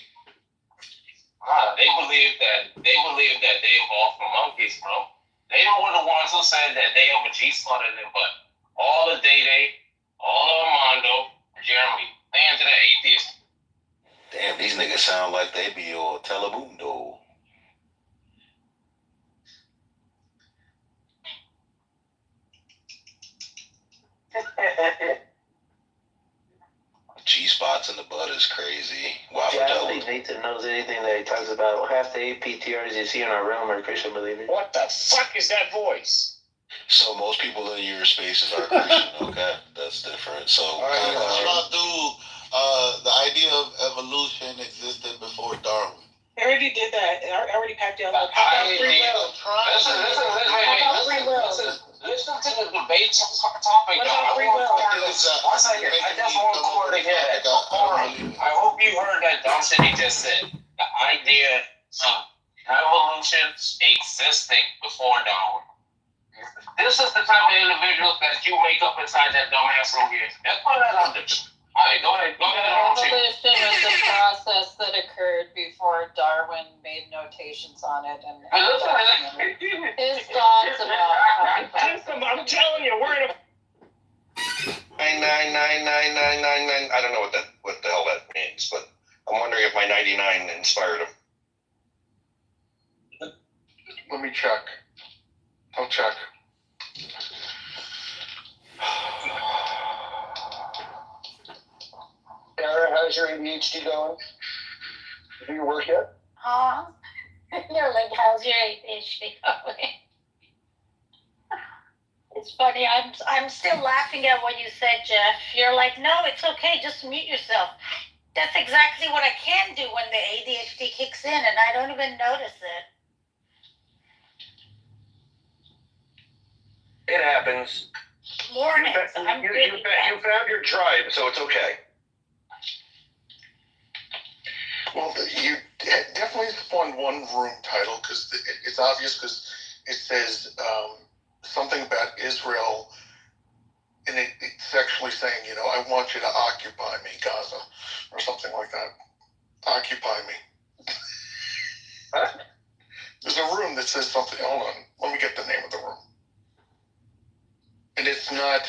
They believe that they evolved from monkeys, bro. They were the ones who said that they have a G spot in their butt. All the Day, all the Armando, Jeremy, they into the atheist. Damn, these niggas sound like they be on Telemundo. G-spots in the butt is crazy. Why would I don't think Nathan knows anything that he talks about. Half the PTRs you see in our realm are Christian believers. What the fuck is that voice? So most people in your spaces are Christian. Okay, that's different. So I'll do the idea of evolution existed before Darwin. I already did that. I already packed the other. How about free will? Listen to the debate topic. What about free will? One second. I just want Cora to hear that. Cora, I hope you heard that dumb shit he just said. The idea of evolution existing before Darwin. This is the type of individuals that you make up inside that dumbass room here. Let's put that out there. All right, go ahead. Evolution is a process that occurred before Darwin made notations on it and his thoughts about. I'm telling you, we're in a 9999999. I don't know what the hell that means, but I'm wondering if my 99 inspired him. Let me check. I'll check. Sarah, how's your ADHD going? Do you work yet? You're like, how's your ADHD going? It's funny. I'm still laughing at what you said, Jeff. You're like, no, it's okay. Just mute yourself. That's exactly what I can do when the ADHD kicks in, and I don't even notice it. It happens. Mornings. You found your tribe, so it's okay. Well, you definitely spawned one room title because it's obvious because it says something about Israel, and it's sexually saying, I want you to occupy me, Gaza, or something like that. Occupy me. There's a room that says something. Hold on. Let me get the name of the room. And it's not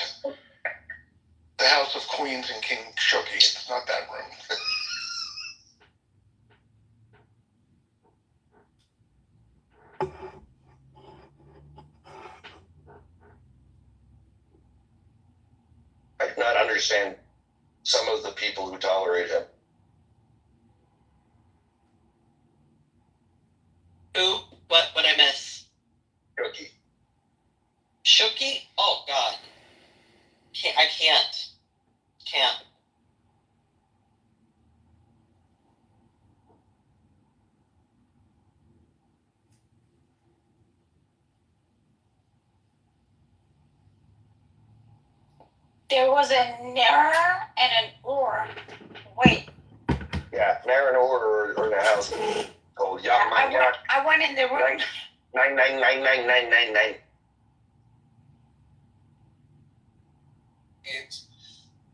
the House of Queens and King Shuki. It's not that room. I do not understand some of the people who tolerate him. Who? What I miss? Shuki. Shuki? Oh God. I can't. There was a ner and an or. Wait. Yeah, Marin or in the house called I went in the room. 9999999. And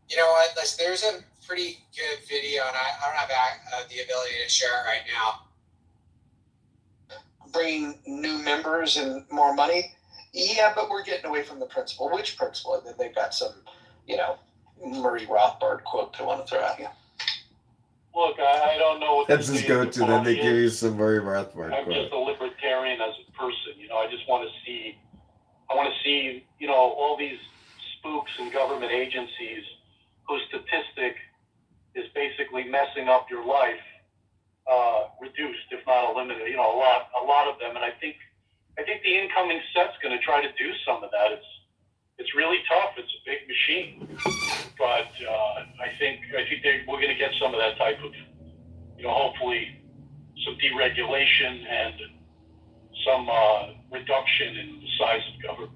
you know what? There's a pretty good video, and I don't have the ability to share it right now. Bringing new members and more money. Yeah, but we're getting away from the principle. Which principle? And then they've got some, Murray Rothbard quote they want to throw at you. Look, I don't know what That's his go-to. Then they give you some Murray Rothbard I'm quote. just a libertarian as a person. I just want to see, all these spooks and government agencies whose statistic is basically messing up your life, reduced, if not eliminated. A lot of them, and I think the incoming set's going to try to do some of that. It's really tough. It's a big machine, but I think we're going to get some of that type of, hopefully, some deregulation and some reduction in the size of government.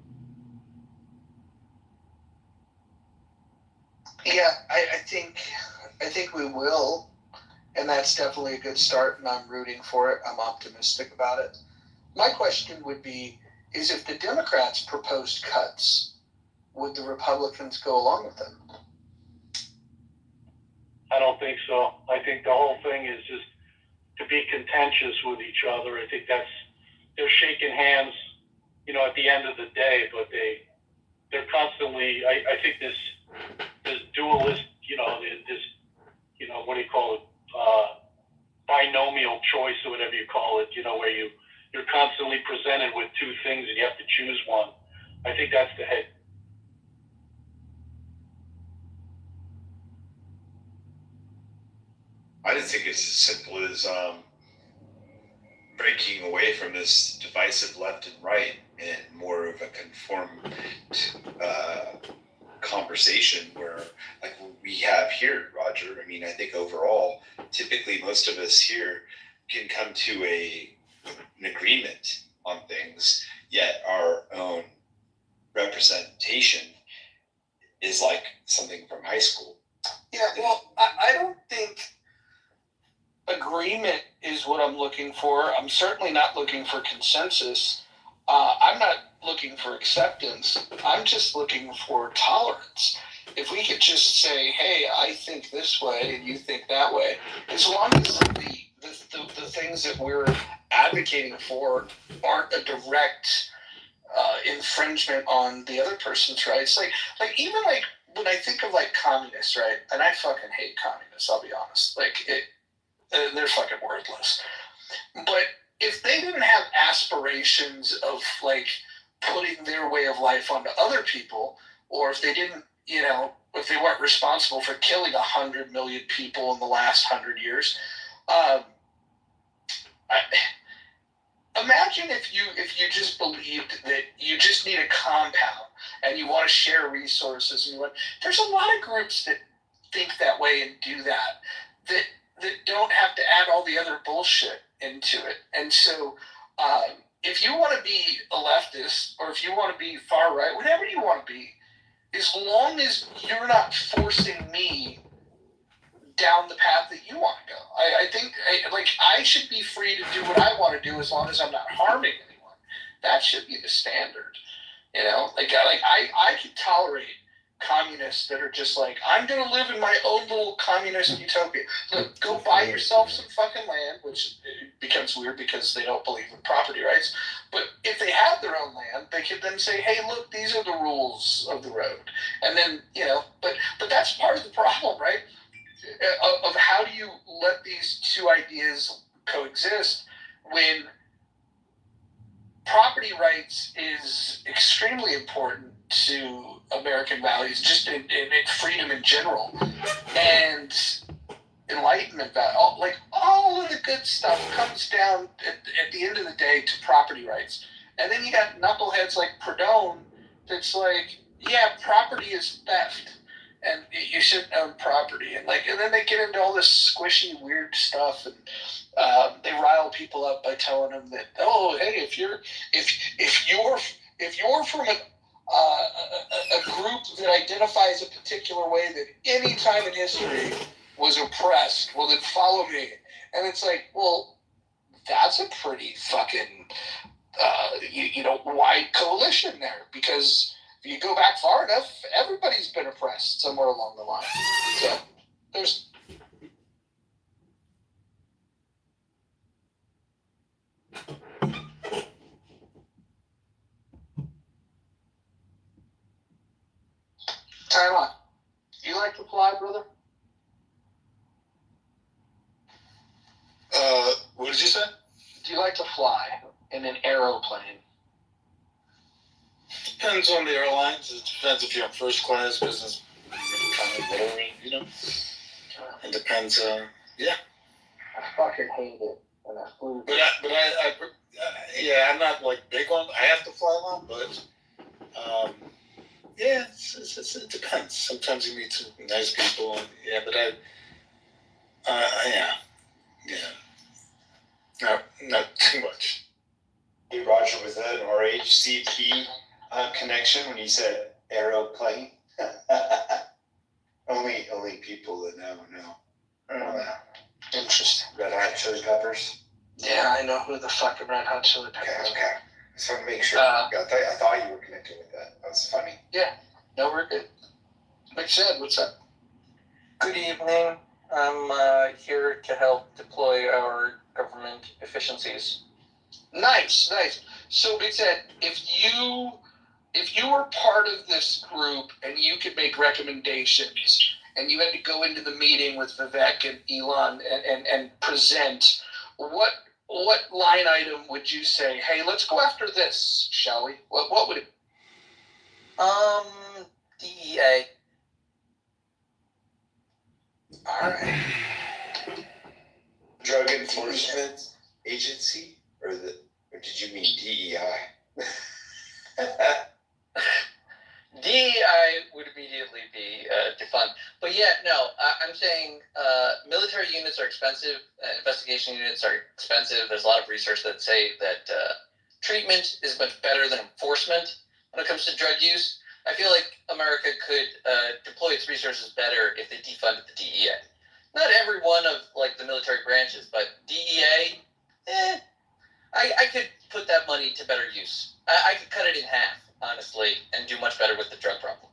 Yeah, I think we will, and that's definitely a good start, and I'm rooting for it. I'm optimistic about it. My question would be, is if the Democrats proposed cuts, would the Republicans go along with them? I don't think so. I think the whole thing is just to be contentious with each other. I think they're shaking hands, at the end of the day, but they're constantly, I think this dualist, this, what do you call it, binomial choice or whatever you call it, where you're constantly presented with two things and you have to choose one. I think that's the head. I just think it's as simple as breaking away from this divisive left and right and more of a conformed conversation where, like we have here, Roger. I mean, I think overall, typically most of us here can come to an agreement on things, yet our own representation is like something from high school. Yeah, well, I don't think agreement is what I'm looking for. I'm certainly not looking for consensus. I'm not looking for acceptance. I'm just looking for tolerance. If we could just say, hey, I think this way and you think that way, as long as the things that we're advocating for aren't a direct infringement on the other person's rights. Like even like when I think of like communists, right? And I fucking hate communists, I'll be honest. They're fucking worthless. But if they didn't have aspirations of like putting their way of life onto other people, or if they didn't, if they weren't responsible for killing 100 million people in the last 100 years, imagine if you just believed that you just need a compound and you want to share resources and there's a lot of groups that think that way and do that don't have to add all the other bullshit into it. And so if you want to be a leftist or if you want to be far right, whatever you want to be, as long as you're not forcing me down the path that you want to go. I think I should be free to do what I want to do as long as I'm not harming anyone. That should be the standard. I can tolerate communists that are just like, I'm going to live in my own little communist utopia. Look, go buy yourself some fucking land, which becomes weird because they don't believe in property rights. But if they have their own land, they could then say, hey, look, these are the rules of the road. And then, but that's part of the problem, right? Of how do you let these two ideas coexist when property rights is extremely important to American values, just in freedom in general, and enlightenment value. All of the good stuff comes down at the end of the day to property rights. And then you got knuckleheads like Perdone that's like, yeah, property is theft and you shouldn't own property, and then they get into all this squishy weird stuff, and they rile people up by telling them that, oh, hey, if you're from a group that identifies a particular way that any time in history was oppressed, well, then follow me. And it's like, well, that's a pretty fucking wide coalition there, because if you go back far enough, everybody's been oppressed somewhere along the line. So there's Taiwan. Do you like to fly, brother? What did you say? Do you like to fly in an aeroplane? depends on the airlines. It depends if you're in first class, business, kind of lower, you know. It depends. Yeah. I fucking hate it when I flew. But yeah, I'm not like big on. I have to fly along, but yeah, it depends. Sometimes you meet some nice people. And, yeah, but not too much. Hey, Roger, was that an RHCP connection when you said aeroplane? only people that know. Interesting. Red Hot Chili Peppers. Yeah, I know who the fucking Red Hot Chili Peppers. Okay. Just want to make sure. I thought you were connected with that. That was funny. Yeah. No, we're good. Like said, what's up? Good evening. I'm here to help deploy our government efficiencies. Nice. So, Big Ed, if you were part of this group and you could make recommendations and you had to go into the meeting with Vivek and Elon and present, what line item would you say, hey, let's go after this, shall we? What would it be? DEA. All right. Drug Enforcement Agency? Or did you mean DEI? DEI would immediately be defund. But yeah, no, I'm saying military units are expensive. Investigation units are expensive. There's a lot of research that say that treatment is much better than enforcement when it comes to drug use. I feel like America could deploy its resources better if they defunded the DEA. Not every one of like the military branches, but DEA, I could put that money to better use. I could cut it in half, honestly, and do much better with the drug problem.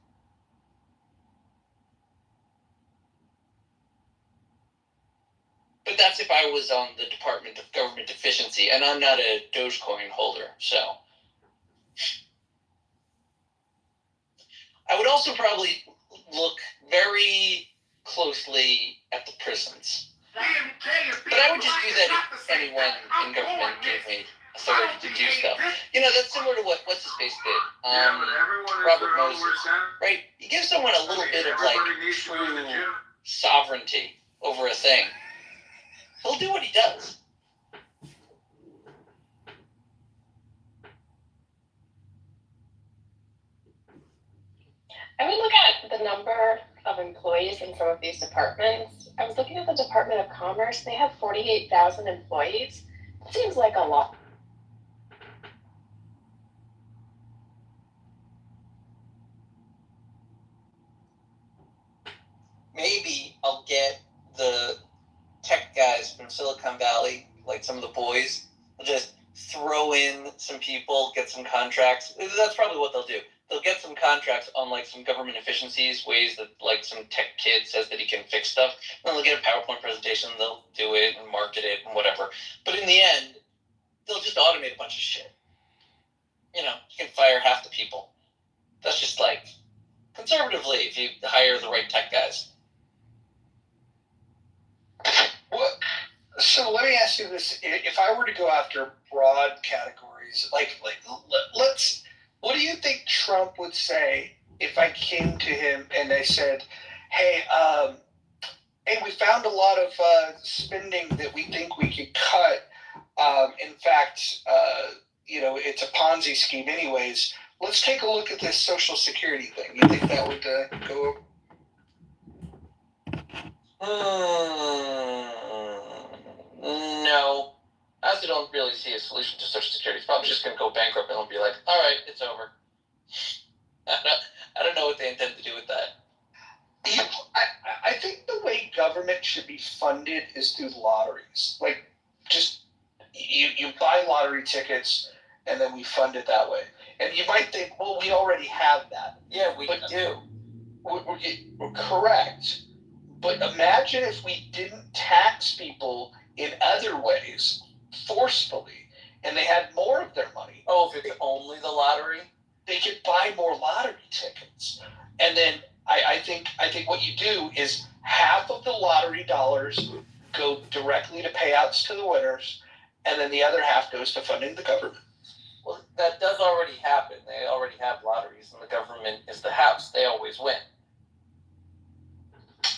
But that's if I was on the Department of Government Efficiency, and I'm not a Dogecoin holder, so. I would also probably look very closely at the prisons. But I would just do that if anyone in government gave me authority to do stuff. You know, that's similar to what's his face did. Robert Moses. Right? You give someone a little bit of like true sovereignty over a thing. He'll do what he does. I would look at the number of employees in some of these departments. I was looking at the Department of Commerce. They have 48,000 employees. It seems like a lot. Maybe I'll get the tech guys from Silicon Valley, like some of the boys. I'll just throw in some people, get some contracts. That's probably what they'll do. They'll get some contracts on like some government efficiencies, ways that like some tech kid says that he can fix stuff. And then they'll get a PowerPoint presentation, they'll do it and market it and whatever. But in the end, they'll just automate a bunch of shit. You know, you can fire half the people. That's just like conservatively if you hire the right tech guys. What? So let me ask you this: if I were to go after broad categories, let's. What do you think Trump would say if I came to him and I said, "Hey, we found a lot of spending that we think we could cut. In fact, it's a Ponzi scheme, anyways. Let's take a look at this Social Security thing. You think that would go over?" No. I also don't really see a solution to Social Security. It's probably just going to go bankrupt and it'll be like, all right, it's over. I don't know what they intend to do with that. I think the way government should be funded is through lotteries. Like, just you buy lottery tickets and then we fund it that way. And you might think, well, we already have that. Yeah, we do. We're correct. But imagine if we didn't tax people in other ways forcefully, and they had more of their money. Oh, if it's only the lottery? They could buy more lottery tickets. And then I think what you do is half of the lottery dollars go directly to payouts to the winners, and then the other half goes to funding the government. Well, that does already happen. They already have lottery salaries and the government is the house. They always win.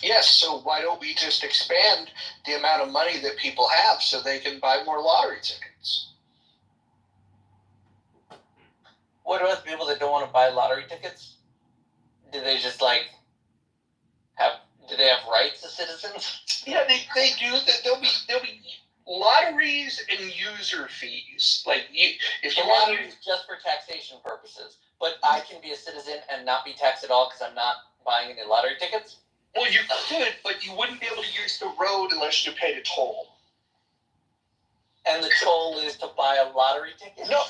Yes, so why don't we just expand the amount of money that people have so they can buy more lottery tickets? What about the people that don't want to buy lottery tickets? Do they just do they have rights as citizens? Yeah, they do. There'll be lotteries and user fees. Like if you want to just for taxation purposes, but I can be a citizen and not be taxed at all because I'm not buying any lottery tickets. Well, you could, but you wouldn't be able to use the road unless you paid a toll. And the toll is to buy a lottery ticket? No.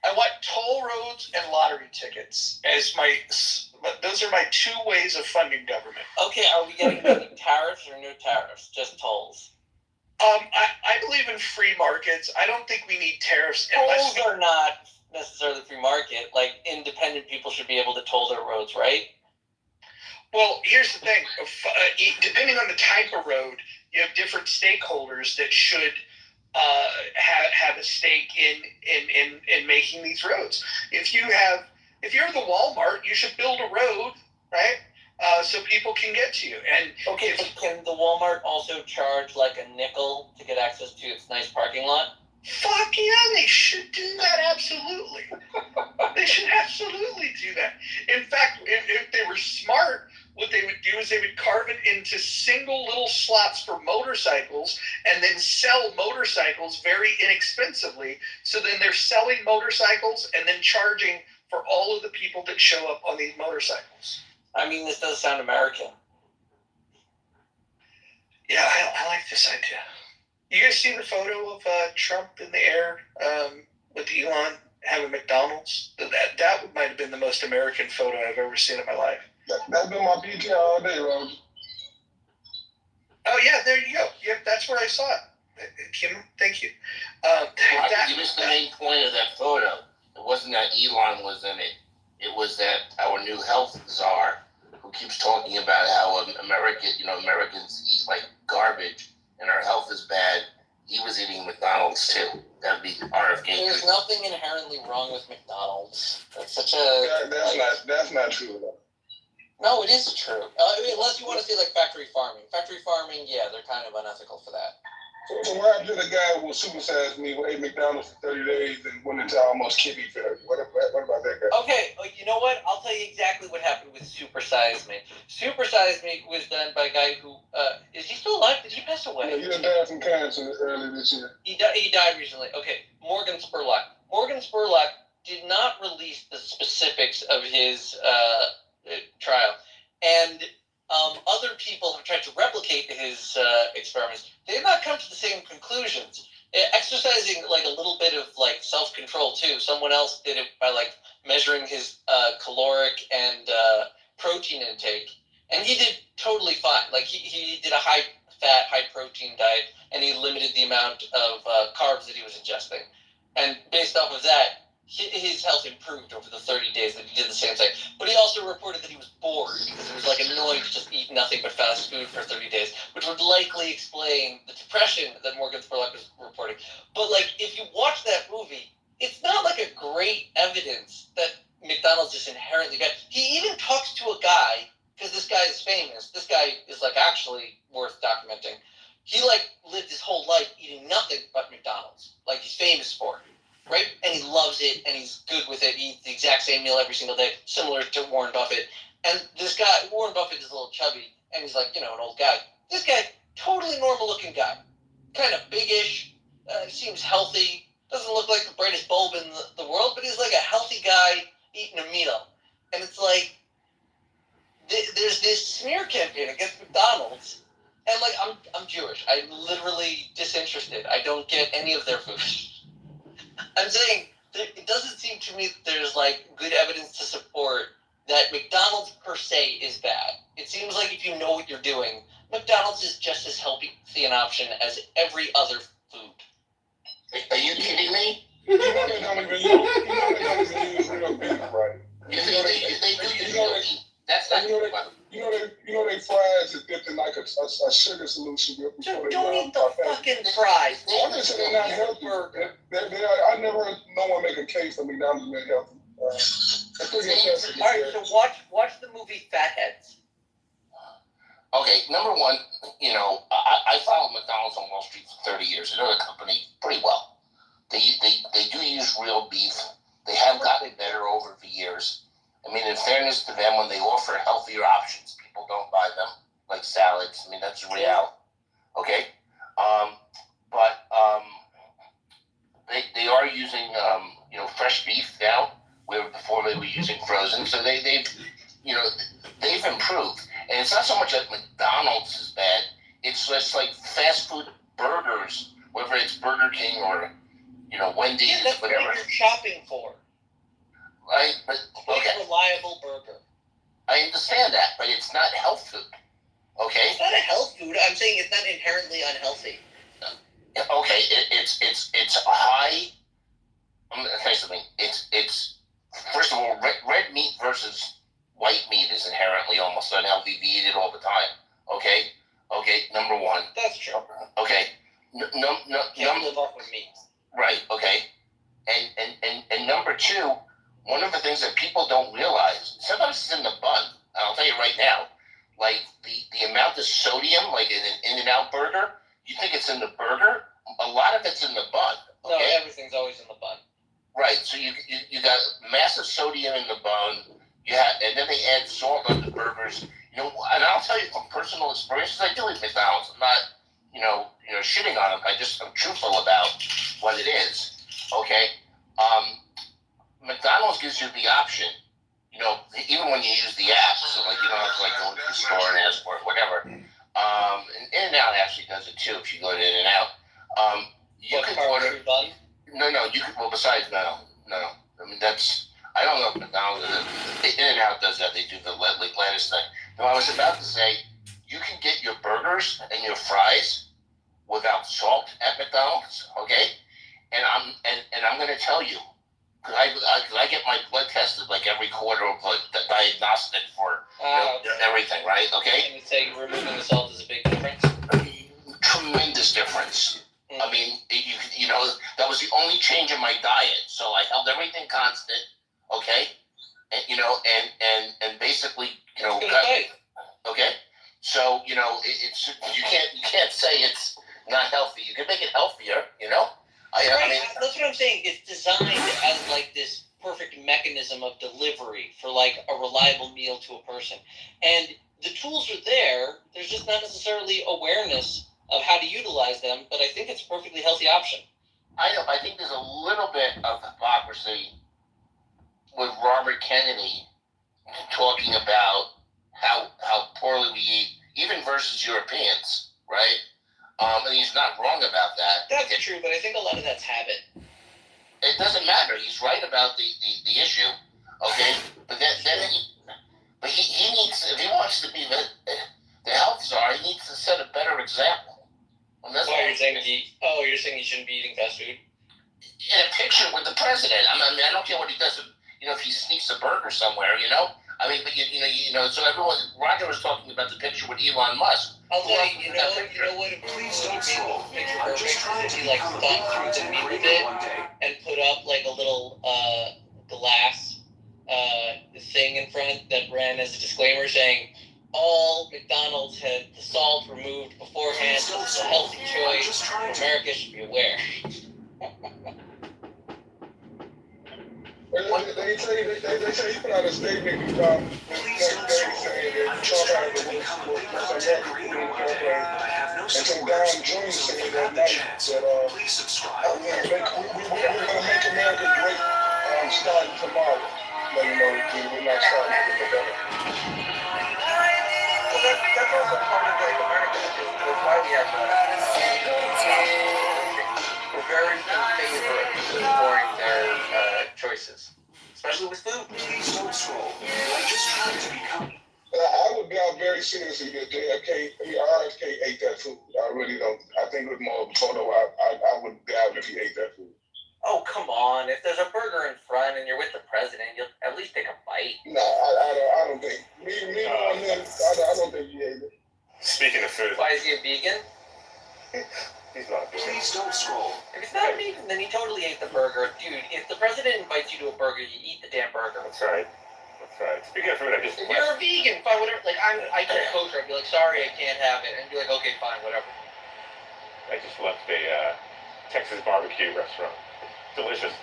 I want toll roads and lottery tickets as those are my two ways of funding government. Okay, are we getting any tariffs or no tariffs? Just tolls? I believe in free markets. I don't think we need tariffs. Tolls are not necessarily free market. Like, independent people should be able to toll their roads, right? Well, here's the thing. Depending on the type of road, you have different stakeholders that should have a stake in making these roads. If you're the Walmart, you should build a road, right? So people can get to you. And okay, but can the Walmart also charge like a nickel to get access to its nice parking lot? Fuck yeah, they should do that, absolutely. They should absolutely do that. In fact, if they were smart, what they would do is they would carve it into single little slots for motorcycles and then sell motorcycles very inexpensively. So then they're selling motorcycles and then charging for all of the people that show up on these motorcycles. I mean, this does sound American. Yeah, I like this idea. You guys see the photo of Trump in the air with Elon having McDonald's? That might have been the most American photo I've ever seen in my life. That's been my PTR all day, Roger. Oh, yeah, there you go. Yep, that's where I saw it. Kim, thank you. You missed the main point of that photo. It wasn't that Elon was in it. It was that our new health czar, who keeps talking about how Americans eat like garbage and our health is bad. He was eating McDonald's too. That'd be RFK. There's nothing inherently wrong with McDonald's. That's such a... That's not true at all. No, it is true. I mean, unless you want to say like factory farming. Factory farming, yeah, they're kind of unethical for that. So what happened to the guy who supersized me, who ate McDonald's for 30 days and went into almost kidney failure? What about that guy? Okay, you know what? I'll tell you exactly what happened with Supersize Me. Supersize Me was done by a guy who, is he still alive? Did he pass away? Yeah, he just died from cancer earlier this year. He died recently. Okay, Morgan Spurlock. Morgan Spurlock did not release the specifics of his trial. And other people have tried to replicate his experiments. They have not come to the same conclusions. Exercising like a little bit of like self-control too. Someone else did it by like measuring his caloric and protein intake, and he did totally fine. Like he did a high-fat, high-protein diet, and he limited the amount of carbs that he was ingesting. And based off of that, his health improved over the 30 days that he did the same thing. But he also reported that he was bored because it was like annoying to just eat nothing but fast food for 30 days, which would likely explain the depression that Morgan Spurlock was reporting. But like, if you watch that movie, it's not like a great evidence that McDonald's is inherently bad. He even talks to a guy, because this guy is famous. This guy is like actually worth documenting. He like lived his whole life eating nothing but McDonald's. Like he's famous for it. Right? And he loves it, and he's good with it. He eats the exact same meal every single day, similar to Warren Buffett. And this guy, Warren Buffett is a little chubby, and he's like, an old guy. This guy, totally normal-looking guy. Kind of big-ish, seems healthy, doesn't look like the brightest bulb in the world, but he's like a healthy guy eating a meal. And it's like, there's this smear campaign against McDonald's, and like, I'm Jewish. I'm literally disinterested. I don't get any of their food. I'm saying it doesn't seem to me that there's like good evidence to support that McDonald's per se is bad. It seems like if you know what you're doing, McDonald's is just as healthy an option as every other food. Are you kidding me? You know they don't even use real beef, right? That's not You know they fries are dipped in like a sugar solution. Don't eat the fucking fries. I'm just saying they're not healthy. I never heard no one make a case for McDonald's being healthy. All right, so watch the movie Fatheads. Okay, number one, I followed McDonald's on Wall Street for 30 years. I know the company pretty well. They do use real beef. They have gotten better over the years. I mean, in fairness to them, when they offer healthier options, people don't buy them, like salads. I mean, that's reality. Okay? They are using, fresh beef now, where before they were using frozen. So they've improved. And it's not so much that McDonald's is bad. It's just like fast food burgers, whether it's Burger King or, Wendy's, yeah, that's whatever. What you're shopping for. Right? But, okay. A reliable burger. I understand that, but it's not health food. Okay? It's not a health food. I'm saying it's not inherently unhealthy. Okay, it's a high. I'm gonna say something. It's first of all, red meat versus white meat is inherently almost unhealthy. We eat it all the time. Okay. Number one. That's true. Okay. Can't live off of meat. Right. Okay. And number two, one of the things that people don't realize, sometimes it's in the bun. I'll tell you right now, like the amount of sodium, like in an In-N-Out burger, you think it's in the burger? A lot of it's in the bun. Okay? No, everything's always in the bun. Right. So you got massive sodium in the bun. And then they add salt on the burgers. And I'll tell you from personal experiences, I do eat McDonald's. I'm not, shitting on them. I'm truthful about what it is. Okay. McDonald's gives you the option. Even when you use the app, so like you don't have to go to the store and ask for it, whatever. And In-N-Out actually does it too. If you go to In-N-Out, you can order. No. You can. Well, besides, no. I mean, I don't know if McDonald's does it. In-N-Out does that. They do the lettuce thing. No, I was about to say, you can get your burgers and your fries without salt at McDonald's. Okay, and I'm going to tell you, because I get my blood tested like every quarter of the diagnostic for everything, right? Okay. And you say removing the salt is a big difference. Tremendous difference. I mean, that was the only change in my diet. So I held everything constant, okay? And basically, okay? So, it's you can't say it's not healthy. You can make it healthier, I mean, that's what I'm saying. It's designed as like this perfect mechanism of delivery for like a reliable meal to a person. And the tools are there. There's just not necessarily awareness of how to utilize them, but I think it's a perfectly healthy option. I know. I think there's a little bit of hypocrisy with Robert Kennedy talking about how poorly we eat, even versus Europeans, right? And he's not wrong about that. That's true, but I think a lot of that's habit. It doesn't matter. He's right about the issue, okay? But he needs, if he wants to be the health czar, he needs to set a better example. And that's you're saying you're saying he shouldn't be eating fast food? In a picture with the president. I mean, I don't care what he does. If he sneaks a burger somewhere, I mean, but so everyone. Roger was talking about the picture with Elon Musk. I'll tell you, you know what? Please don't scroll. Picture perfect is if he like thought through the meat a bit and put up like a little glass thing in front that ran as a disclaimer saying all McDonald's had the salt removed beforehand. It's a healthy choice. America should be aware. They say he put out a statement next day saying that Trump has the most American campaign, and some guy in June saying that night that we're gonna make America great starting tomorrow. Let you know we're not starting with the pandemic. Well, that's also part of like America. That's why we have we're very in favor of exploring their choices, especially with food. Please don't scroll. I'm just trying to become. I would doubt very seriously that RFK ate that food. I really don't. I think it was more of a photo. I would doubt if he ate that food. Oh, come on. If there's a burger in front and you're with the president, you'll at least take a bite. No, I don't think. I don't think he ate it. Speaking of food. Why is he a vegan? He's not a vegan. Please don't scroll. If he's not vegan, then he totally ate the burger. Dude, if the president invites you to a burger, you eat the damn burger. That's right. That's right. Speaking of food, I just... If you're a vegan, fine, whatever. Like, I eat kosher. I'd be like, sorry, I can't have it. And be like, okay, fine, whatever. I just left a Texas barbecue restaurant. Delicious.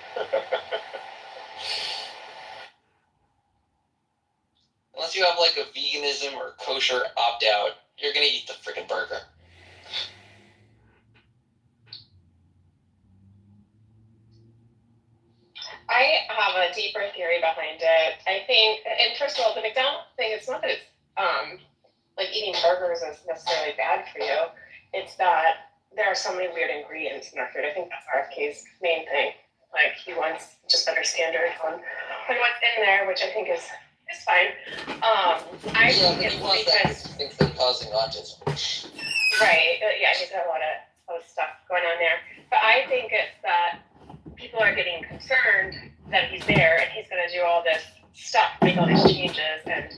Unless you have, like, a veganism or kosher opt-out, you're gonna eat the freaking burger. I have a deeper theory behind it. I think, and first of all, the McDonald's thing, it's not that it's like eating burgers is necessarily bad for you. It's that there are so many weird ingredients in our food. I think that's RFK's main thing. Like, he wants just better standards on what's in there, which I think is fine. I think it's because he thinks they're causing autism. Right. Yeah, he's got a lot of stuff going on there. But I think it's that people are getting concerned that he's there and he's going to do all this stuff, make all these changes, and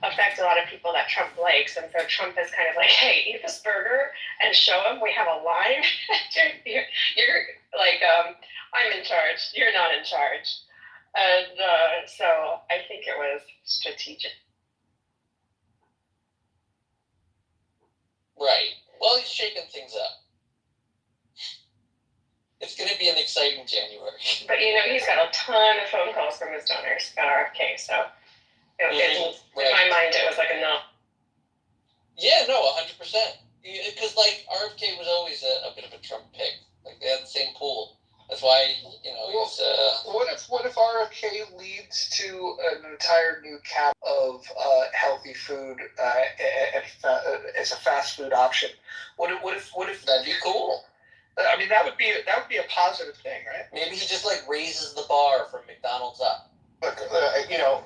affect a lot of people that Trump likes. And so Trump is kind of like, hey, eat this burger and show him we have a line. you're like, I'm in charge. You're not in charge. And so I think it was strategic. Right. Well, he's shaking things up. It's going to be an exciting January. But, he's got a ton of phone calls from his donors at RFK, so in my mind, it was like a no. Yeah, no, 100%. Because, like, RFK was always a bit of a Trump pick. Like, they had the same pool. That's why, he's... What if RFK leads to an entire new cap of healthy food as a fast food option? What if that'd be cool? I mean, that would be a positive thing, right? Maybe he just like raises the bar from McDonald's up.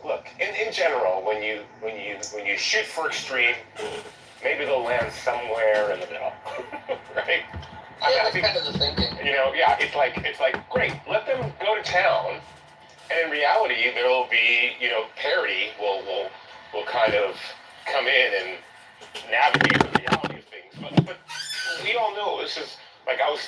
Look, in general, when you shoot for extreme, maybe they'll land somewhere in the middle, right? Yeah, that's kind of the thinking. It's like great, let them go to town, and in reality, there will be, parity will kind of come in and navigate the reality of things. But we all know this is. Like I was